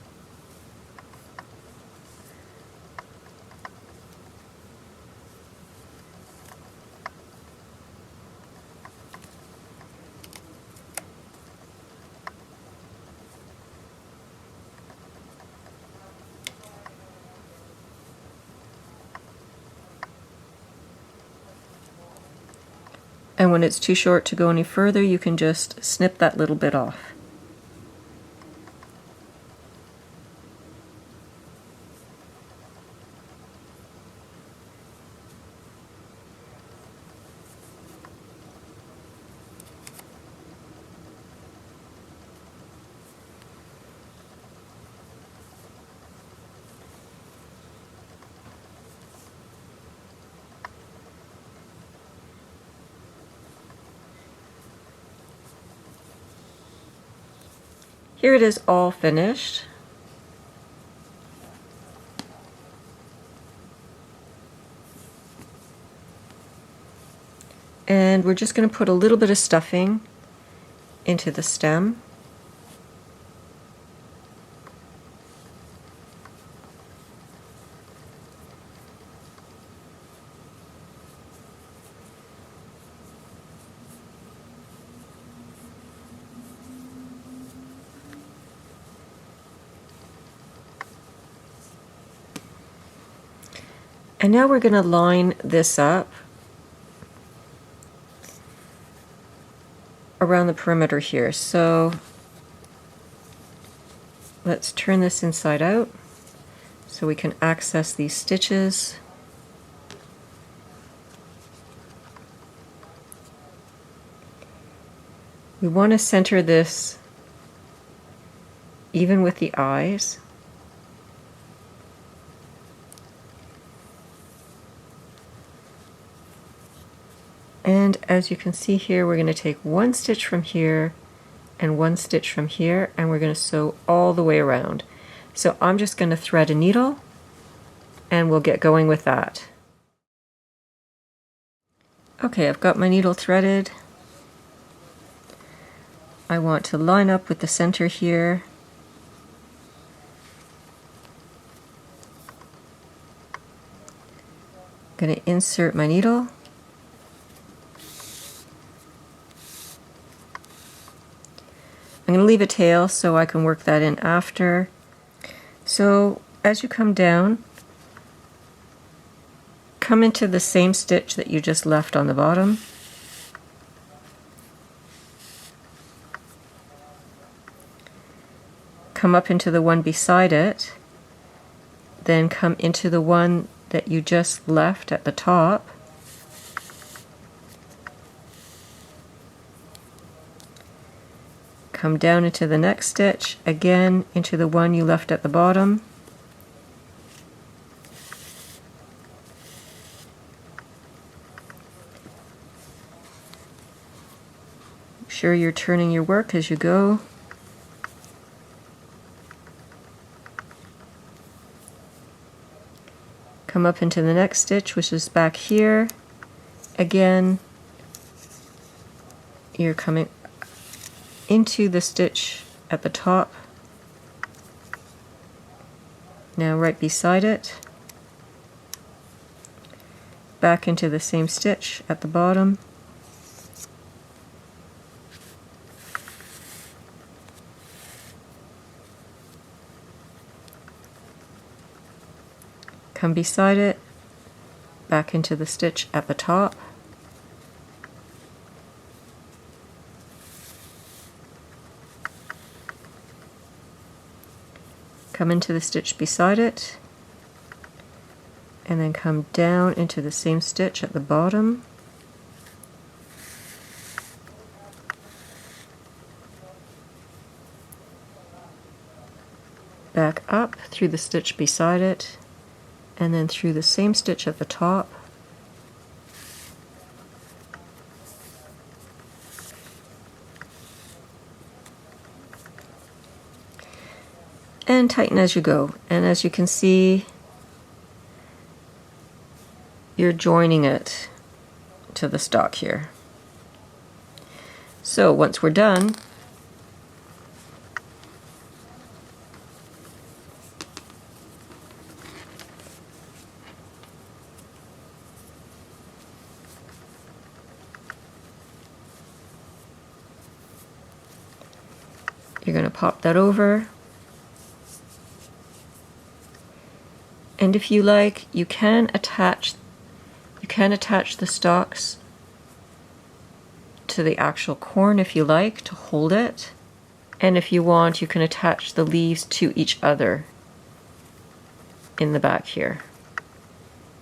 And when it's too short to go any further, you can just snip that little bit off. Here it is all finished. And we're just going to put a little bit of stuffing into the stem. And now we're going to line this up around the perimeter here. So let's turn this inside out so we can access these stitches. We want to center this even with the eyes. And as you can see here, we're going to take one stitch from here and one stitch from here, and we're going to sew all the way around. So I'm just going to thread a needle and we'll get going with that. Okay, I've got my needle threaded. I want to line up with the center here. I'm going to insert my needle. I'm going to leave a tail so I can work that in after. So as you come down, come into the same stitch that you just left on the bottom. Come up into the one beside it, then come into the one that you just left at the top. Come down into the next stitch, again into the one you left at the bottom. Make sure you're turning your work as you go. Come up into the next stitch, which is back here. Again, you're coming into the stitch at the top. Now right beside it, back into the same stitch at the bottom. Come beside it, back into the stitch at the top. Come into the stitch beside it, and then come down into the same stitch at the bottom. Back up through the stitch beside it, and then through the same stitch at the top. And tighten as you go. And as you can see, you're joining it to the stock here. So once we're done, you're going to pop that over. And if you like, you can attach the stalks to the actual corn if you like to hold it. And if you want, you can attach the leaves to each other in the back here.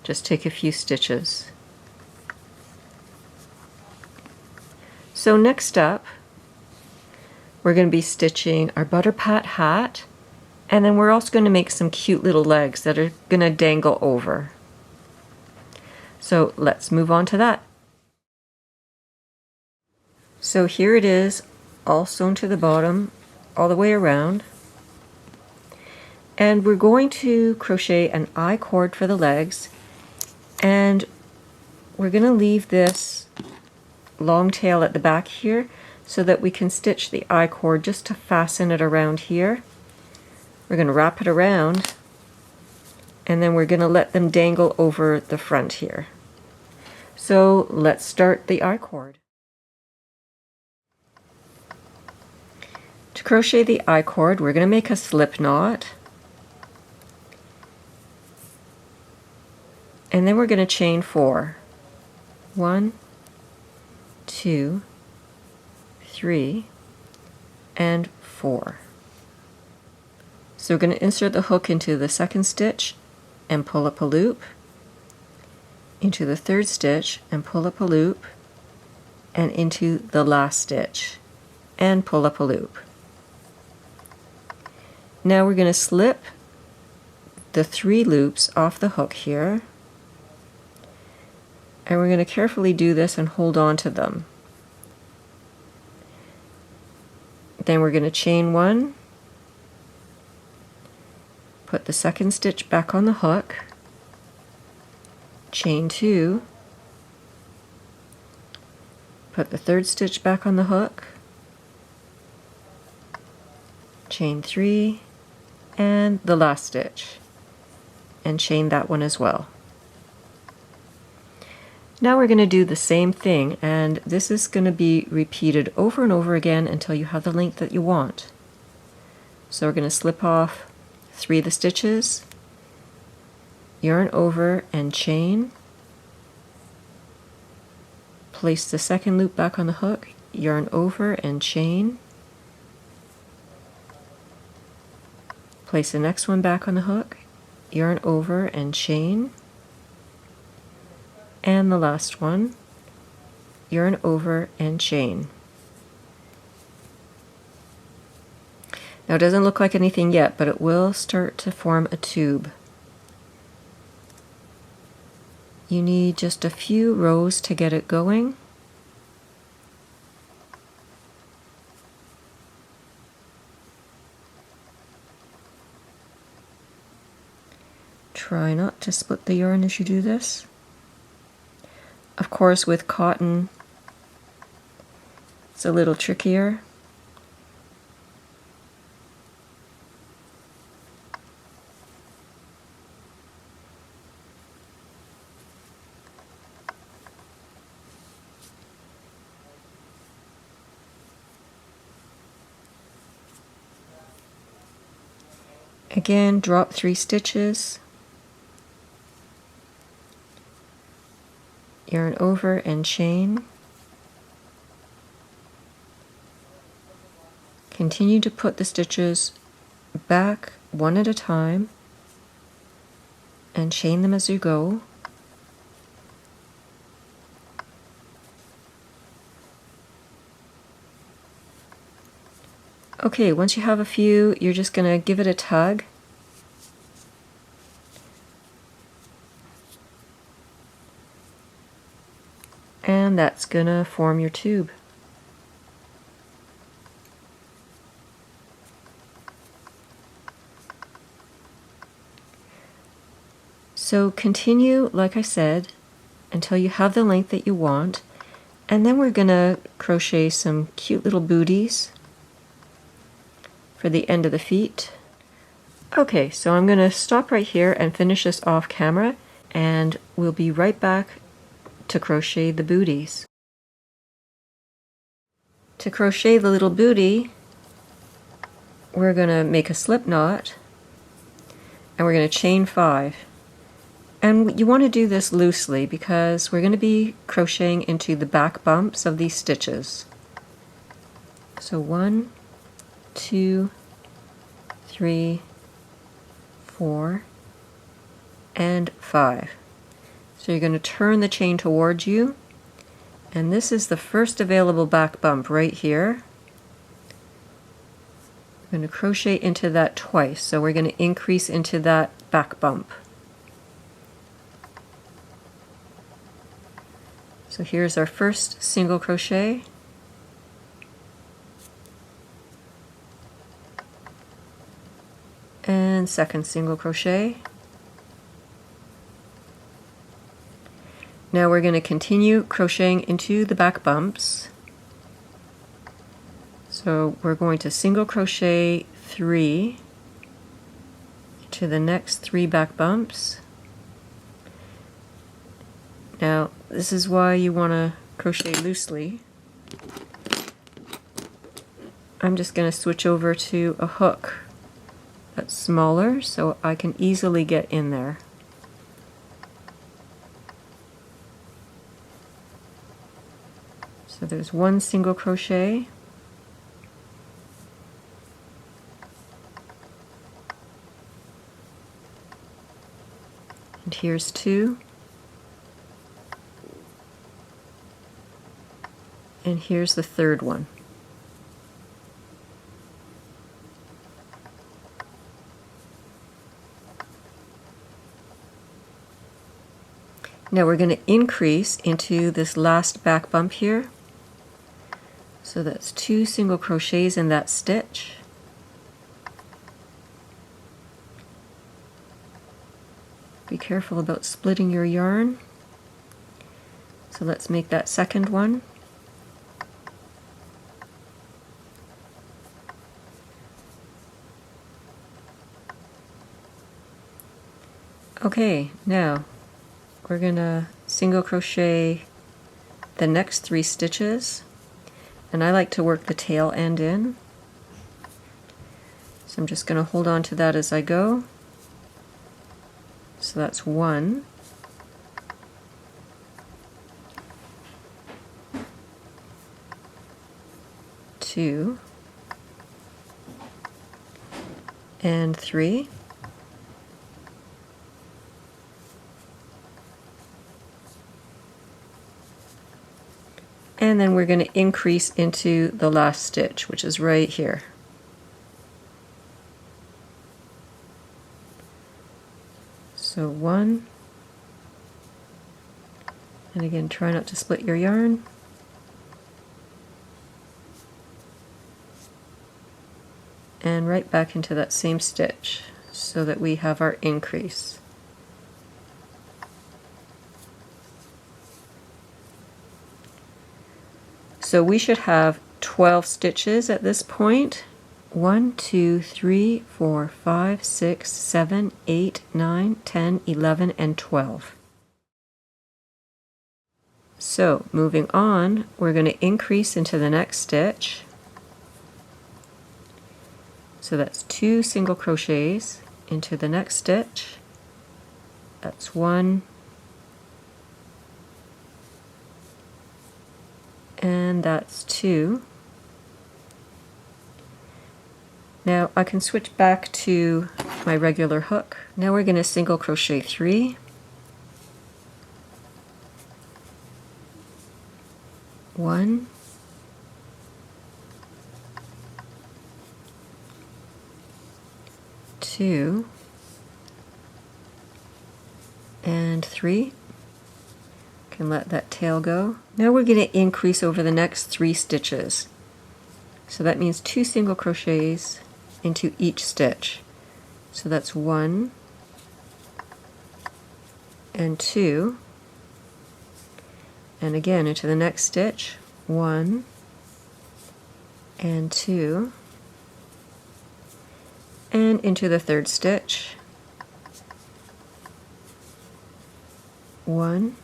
Just take a few stitches. So next up, we're going to be stitching our butter pat hat, and then we're also going to make some cute little legs that are going to dangle over. So let's move on to that. So here it is, all sewn to the bottom, all the way around. And we're going to crochet an I-cord for the legs, and we're going to leave this long tail at the back here so that we can stitch the I-cord just to fasten it around here. We're going to wrap it around, and then we're going to let them dangle over the front here. So let's start the I-cord. To crochet the I-cord, we're going to make a slip knot. And then we're going to chain 4. 1, 2, 3, and 4. So we're going to insert the hook into the second stitch and pull up a loop, into the third stitch and pull up a loop, and into the last stitch and pull up a loop. Now we're going to slip the 3 loops off the hook here, and we're going to carefully do this and hold on to them. Then we're going to chain 1, put the second stitch back on the hook, chain 2, put the third stitch back on the hook, chain 3, and the last stitch, and chain that one as well. Now we're going to do the same thing, and this is going to be repeated over and over again until you have the length that you want. So we're going to slip off 3 of the stitches, yarn over and chain, place the second loop back on the hook, yarn over and chain, place the next one back on the hook, yarn over and chain, and the last one, yarn over and chain. Now it doesn't look like anything yet, but it will start to form a tube. You need just a few rows to get it going. Try not to split the yarn as you do this. Of course, with cotton, it's a little trickier. Again, drop 3 stitches, yarn over and chain. Continue to put the stitches back one at a time and chain them as you go. Okay, once you have a few, you're just going to give it a tug. And that's going to form your tube. So continue, like I said, until you have the length that you want, and then we're going to crochet some cute little booties for the end of the feet. Okay, so I'm going to stop right here and finish this off camera, and we'll be right back to crochet the booties. To crochet the little booty, we're going to make a slip knot, and we're going to chain 5. And you want to do this loosely because we're going to be crocheting into the back bumps of these stitches. So 1, 2, 3, 4, and 5. So you're going to turn the chain towards you, and this is the first available back bump right here. I'm going to crochet into that twice, so we're going to increase into that back bump. So here's our first single crochet. And second single crochet. Now we're going to continue crocheting into the back bumps. So we're going to single crochet 3 to the next 3 back bumps. Now this is why you want to crochet loosely. I'm just going to switch over to a hook that's smaller so I can easily get in there. So there's one single crochet, and here's two, and here's the third one. Now we're going to increase into this last back bump here. So that's two single crochets in that stitch. Be careful about splitting your yarn. So let's make that second one. Okay, now we're going to single crochet the next 3 stitches, and I like to work the tail end in. So I'm just going to hold on to that as I go. So that's 1, 2, and 3. And then we're going to increase into the last stitch, which is right here. So 1, and again try not to split your yarn. And right back into that same stitch so that we have our increase. So we should have 12 stitches at this point. 1, 2, 3, 4, 5, 6, 7, 8, 9, 10, 11, and 12. So moving on, we're going to increase into the next stitch. So that's 2 single crochets into the next stitch. That's 1, and that's 2. Now I can switch back to my regular hook. Now we're going to single crochet 3, 1, 2, and 3. Can let that tail go. Now we're going to increase over the next 3 stitches. So that means 2 single crochets into each stitch. So that's 1 and 2, and again into the next stitch, 1 and 2, and into the third stitch, 1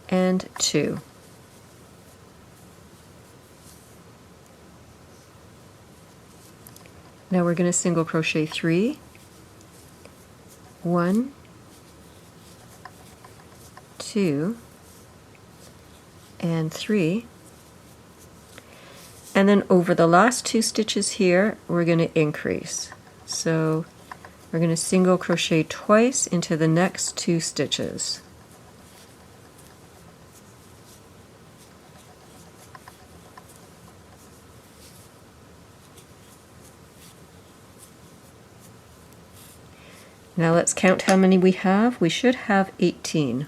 and 2. Now we're going to single crochet 3, 1, 2, and 3, and then over the last 2 stitches here we're going to increase. So we're going to single crochet twice into the next 2 stitches. Now let's count how many we have. We should have 18.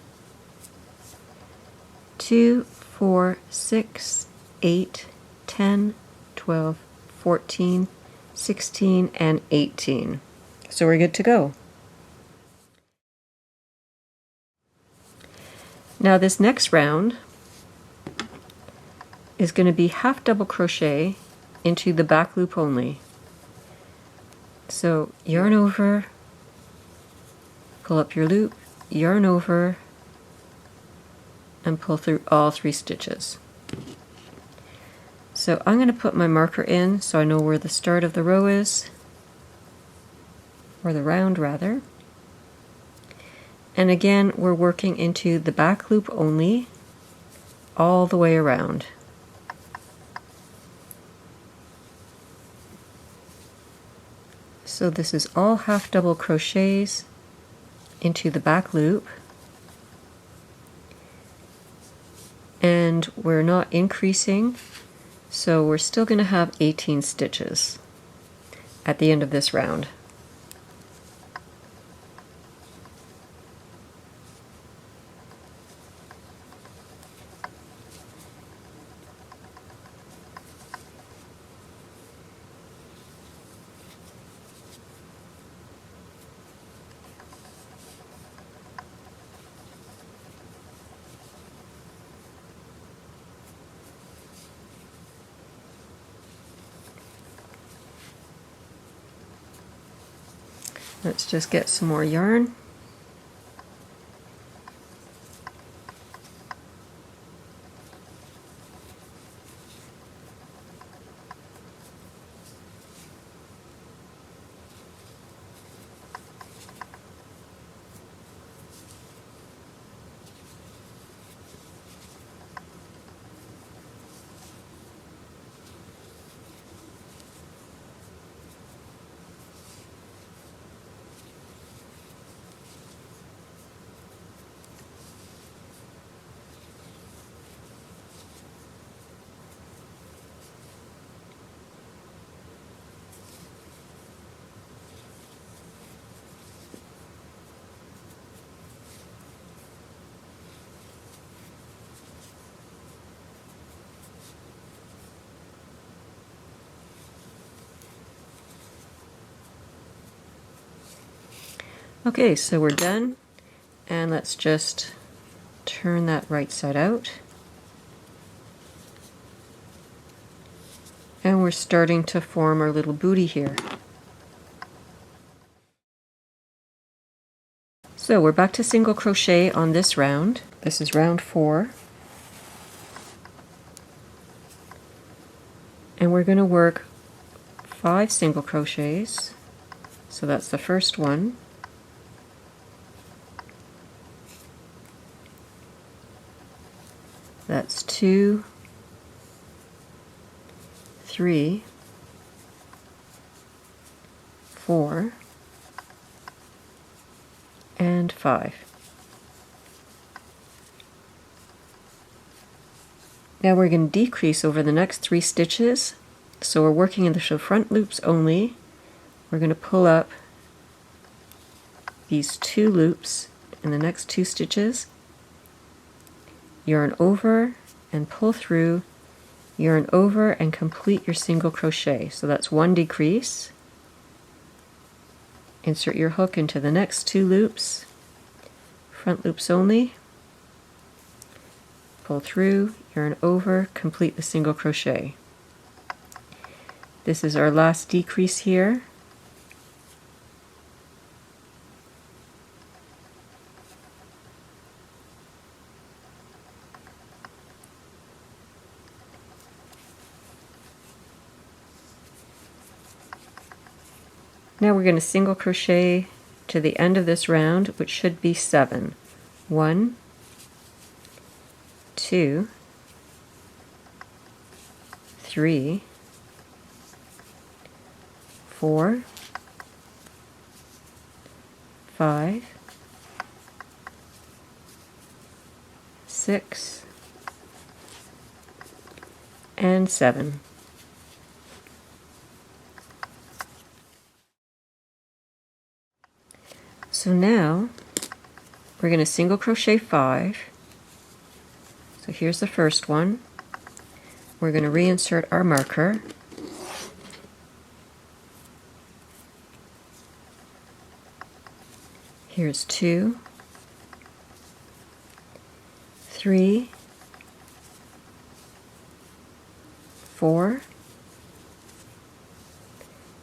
2, 4, 6, 8, 10, 12, 14, 16, and 18. So we're good to go. Now this next round is going to be half double crochet into the back loop only. So yarn over, pull up your loop, yarn over, and pull through all 3 stitches. So I'm going to put my marker in so I know where the start of the row is, or the round rather. And again, we're working into the back loop only. all the way around. So this is all half double crochets into the back loop, and we're not increasing, so we're still going to have 18 stitches at the end of this round. Let's just get some more yarn. Okay, so we're done, and let's just turn that right side out. And we're starting to form our little booty here. So we're back to single crochet on this round. This is round 4. And we're going to work 5 single crochets. So that's the first one. That's 2, 3, 4, and 5. Now we're going to decrease over the next 3 stitches. So we're working in the front loops only. We're going to pull up these 2 loops in the next 2 stitches, yarn over and pull through, yarn over and complete your single crochet. So that's 1 decrease. Insert your hook into the next 2 loops, front loops only, pull through, yarn over, complete the single crochet. This is our last decrease here. Now we're going to single crochet to the end of this round, which should be 7. 1, 2, 3, 4, 5, 6, and 7. So now we're going to single crochet 5. So here's the first one. We're going to reinsert our marker. Here's 2, 3, 4,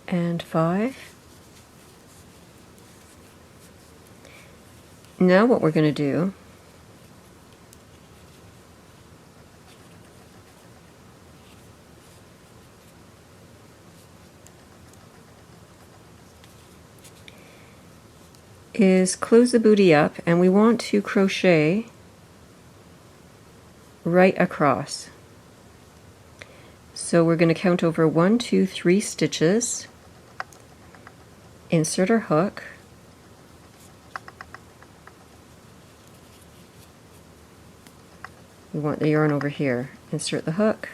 and 5. Now what we're going to do is close the booty up, and we want to crochet right across. So we're going to count over 1, 2, 3 stitches, insert our hook, we want the yarn over here, insert the hook,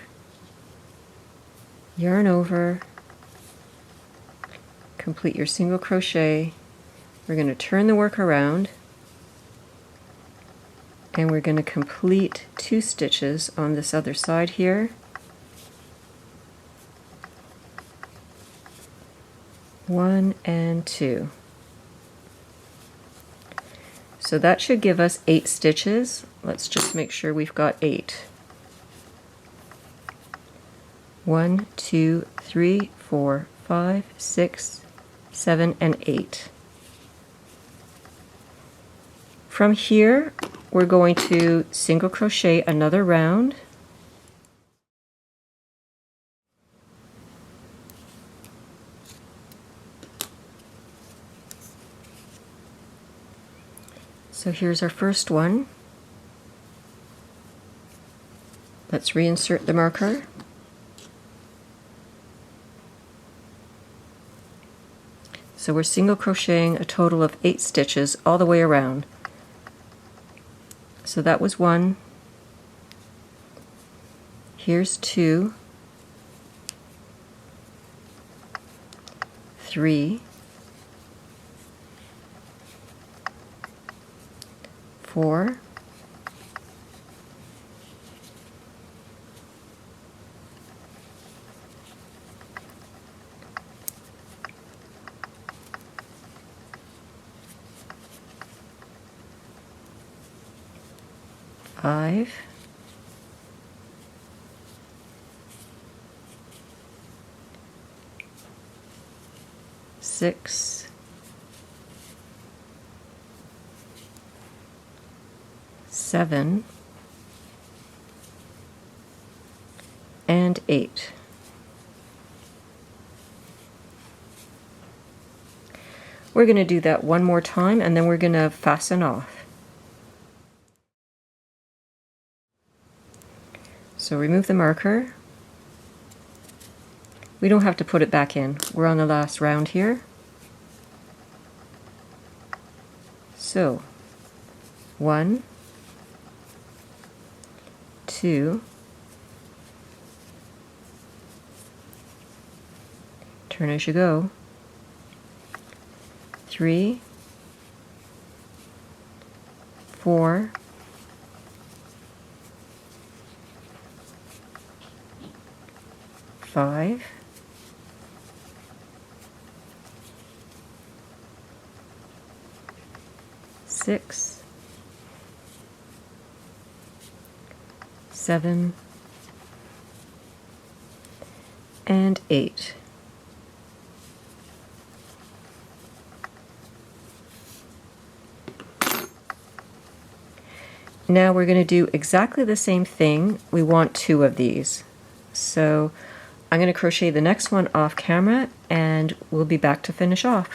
yarn over, complete your single crochet. We're going to turn the work around and we're going to complete 2 stitches on this other side here. 1 and 2. So that should give us 8 stitches. Let's just make sure we've got 8. 1, 2, 3, 4, 5, 6, 7, and 8. From here, we're going to single crochet another round. So here's our first one. Let's reinsert the marker. So we're single crocheting a total of 8 stitches all the way around. So that was 1. Here's 2, 3, 4, 5, 6, 7, and 8. We're going to do that one more time and then we're going to fasten off. So remove the marker. We don't have to put it back in. We're on the last round here. So 1, 2, turn as you go, 3, 4, 5, 6, 7, and 8. Now we're going to do exactly the same thing. We want 2 of these. So I'm going to crochet the next one off camera and we'll be back to finish off.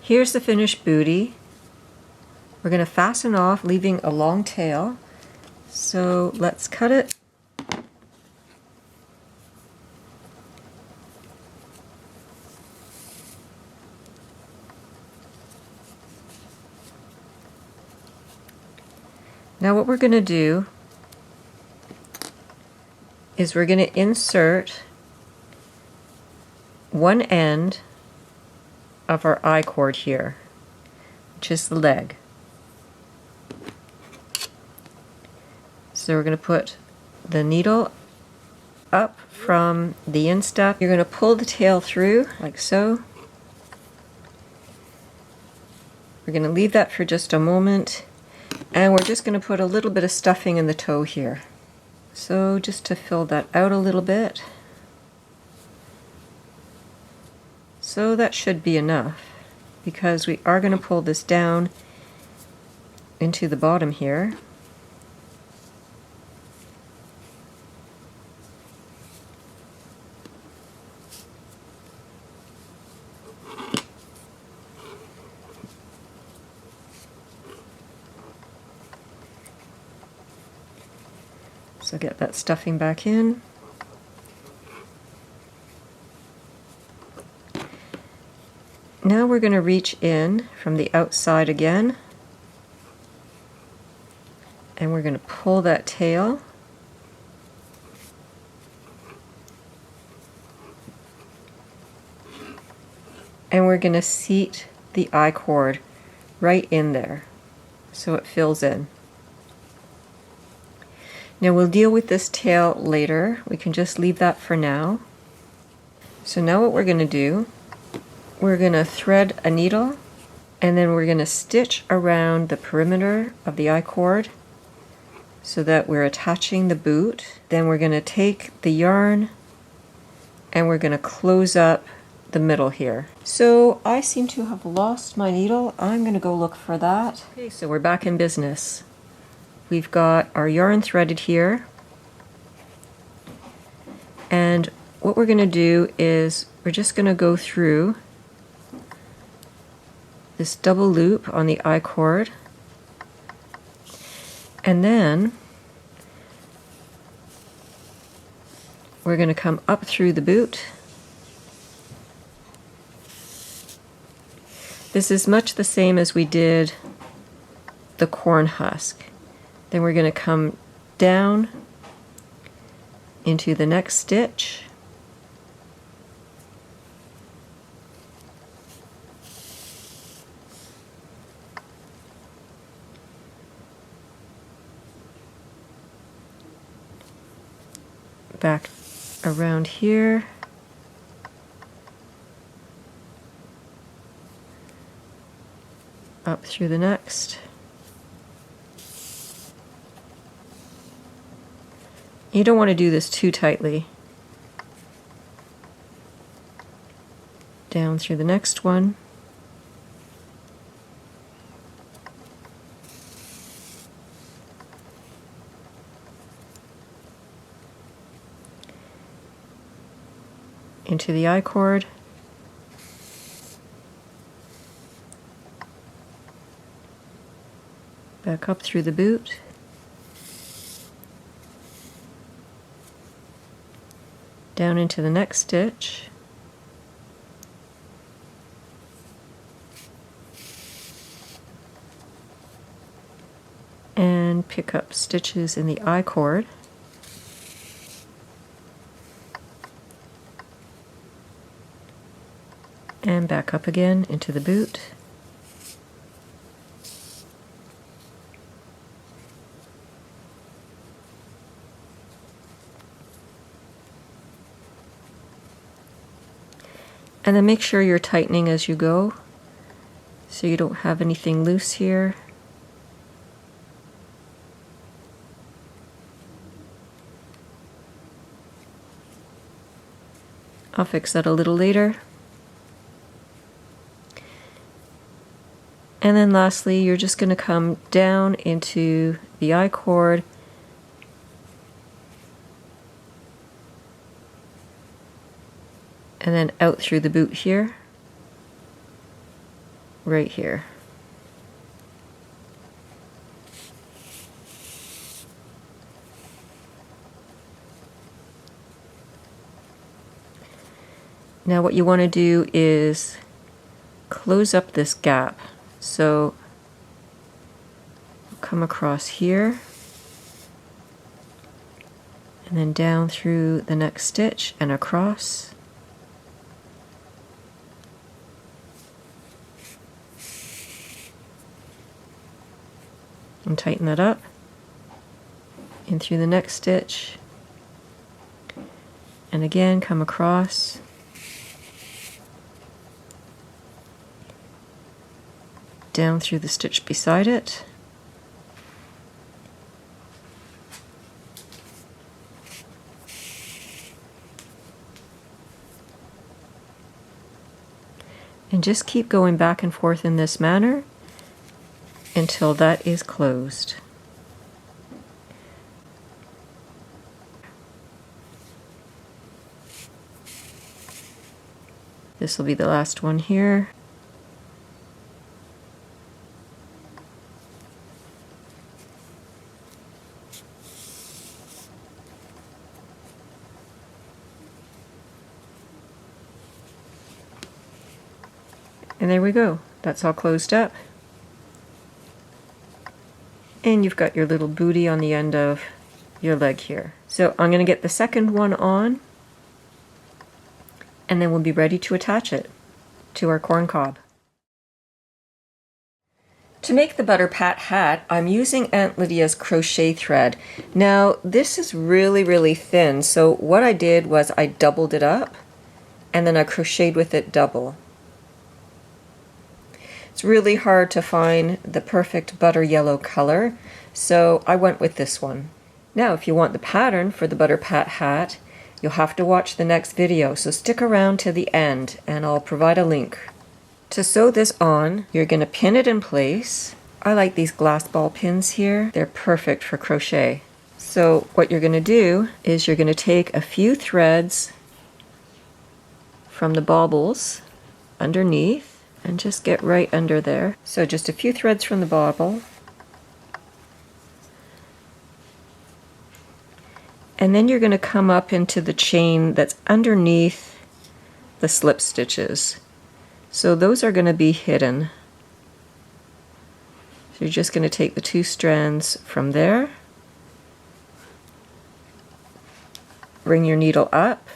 Here's the finished booty. We're going to fasten off, leaving a long tail. So let's cut it. Now what we're going to do is we're going to insert one end of our I-cord here, which is the leg. So we're going to put the needle up from the instep. You're going to pull the tail through like so. We're going to leave that for just a moment, and we're just going to put a little bit of stuffing in the toe here. So just to fill that out a little bit. So that should be enough, because we are going to pull this down into the bottom here. So get that stuffing back in. Now we're going to reach in from the outside again, and we're going to pull that tail, and we're going to seat the I-cord right in there so it fills in. Now we'll deal with this tail later. We can just leave that for now. So now what we're going to do, we're going to thread a needle, and then we're going to stitch around the perimeter of the I-cord so that we're attaching the boot. Then we're going to take the yarn and we're going to close up the middle here. So I seem to have lost my needle. I'm going to go look for that. Okay, so we're back in business. We've got our yarn threaded here, and what we're going to do is we're just going to go through this double loop on the I-cord, and then we're going to come up through the boot. This is much the same as we did the corn husk. Then we're going to come down into the next stitch, back around here, up through the next. You don't want to do this too tightly. Down through the next one. Into the I-cord. Back up through the boot. Down into the next stitch, and pick up stitches in the I-cord, and back up again into the boot, and then make sure you're tightening as you go so you don't have anything loose here. I'll fix that a little later. And then lastly, you're just going to come down into the I-cord and then out through the boot here, right here. Now what you want to do is close up this gap. So come across here and then down through the next stitch and across. And tighten that up, in through the next stitch, and again come across, down through the stitch beside it, and just keep going back and forth in this manner until that is closed. This will be the last one here. And there we go. That's all closed up. And you've got your little booty on the end of your leg here. So I'm going to get the second one on, and then we'll be ready to attach it to our corn cob. To make the butter pat hat, I'm using Aunt Lydia's crochet thread. Now, this is really, really thin, so what I did was I doubled it up, and then I crocheted with it double. It's really hard to find the perfect butter yellow color, so I went with this one. Now, if you want the pattern for the butter pat hat, you'll have to watch the next video, so stick around to the end, and I'll provide a link. To sew this on, you're going to pin it in place. I like these glass ball pins here. They're perfect for crochet. So what you're going to do is you're going to take a few threads from the baubles underneath and just get right under there. So just a few threads from the bauble. And then you're going to come up into the chain that's underneath the slip stitches. So those are going to be hidden. So you're just going to take the two strands from there, bring your needle up,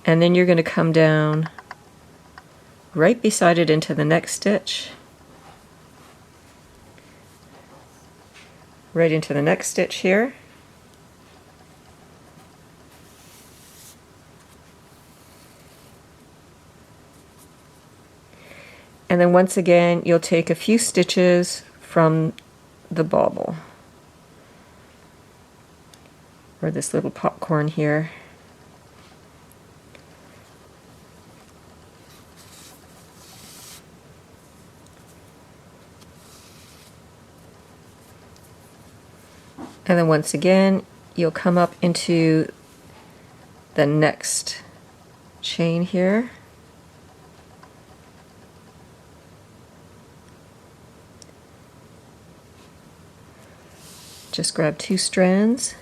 and then you're going to come down right beside it into the next stitch, right into the next stitch here. And then once again, you'll take a few stitches from the bauble, or this little popcorn here. And then once again, you'll come up into the next chain here. Just grab two strands.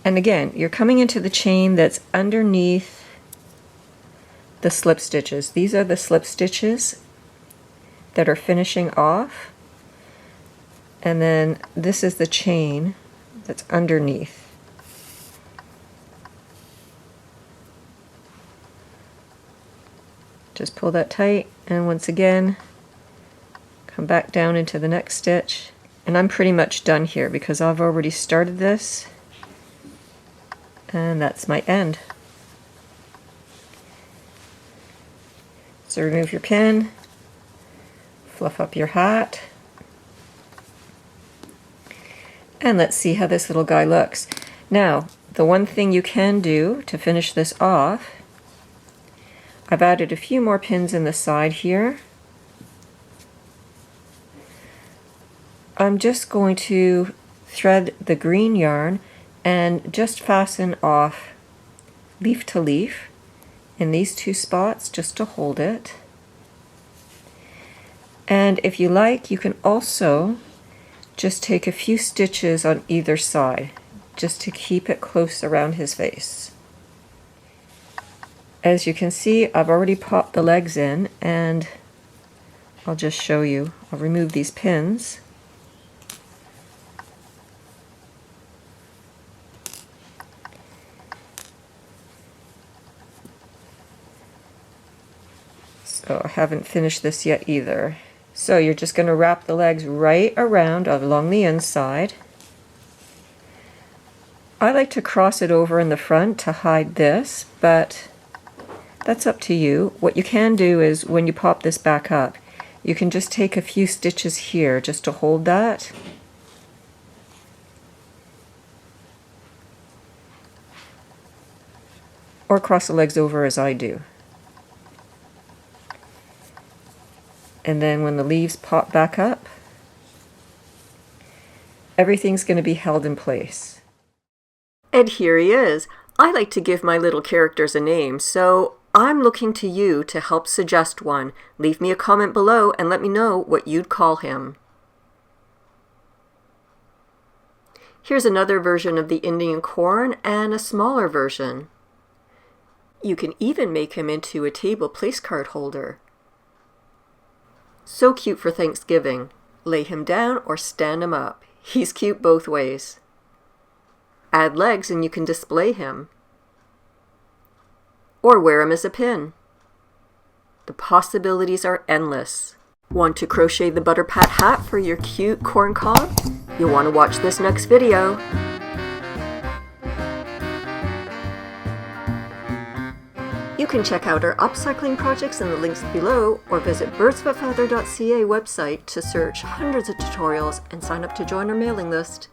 And again, you're coming into the chain that's underneath the slip stitches. These are the slip stitches that are finishing off. And then this is the chain that's underneath. Just pull that tight, and once again, come back down into the next stitch. And I'm pretty much done here because I've already started this, and that's my end. So remove your pin, fluff up your hat, and let's see how this little guy looks. Now, the one thing you can do to finish this off, I've added a few more pins in the side here. I'm just going to thread the green yarn and just fasten off leaf to leaf in these two spots just to hold it. And if you like, you can also just take a few stitches on either side just to keep it close around his face. As you can see, I've already popped the legs in, and I'll just show you. I'll remove these pins. So I haven't finished this yet either. So you're just going to wrap the legs right around along the inside. I like to cross it over in the front to hide this, but that's up to you. What you can do is when you pop this back up, you can just take a few stitches here just to hold that. Or cross the legs over as I do. And then when the leaves pop back up, everything's going to be held in place. And here he is. I like to give my little characters a name, so I'm looking to you to help suggest one. Leave me a comment below and let me know what you'd call him. Here's another version of the Indian corn and a smaller version. You can even make him into a table place card holder. So cute for Thanksgiving. Lay him down or stand him up. He's cute both ways. Add legs and you can display him. Or wear him as a pin. The possibilities are endless. Want to crochet the butter pat hat for your cute corn cob? You'll want to watch this next video. You can check out our upcycling projects in the links below, or visit birdsofafeather.ca website to search hundreds of tutorials and sign up to join our mailing list.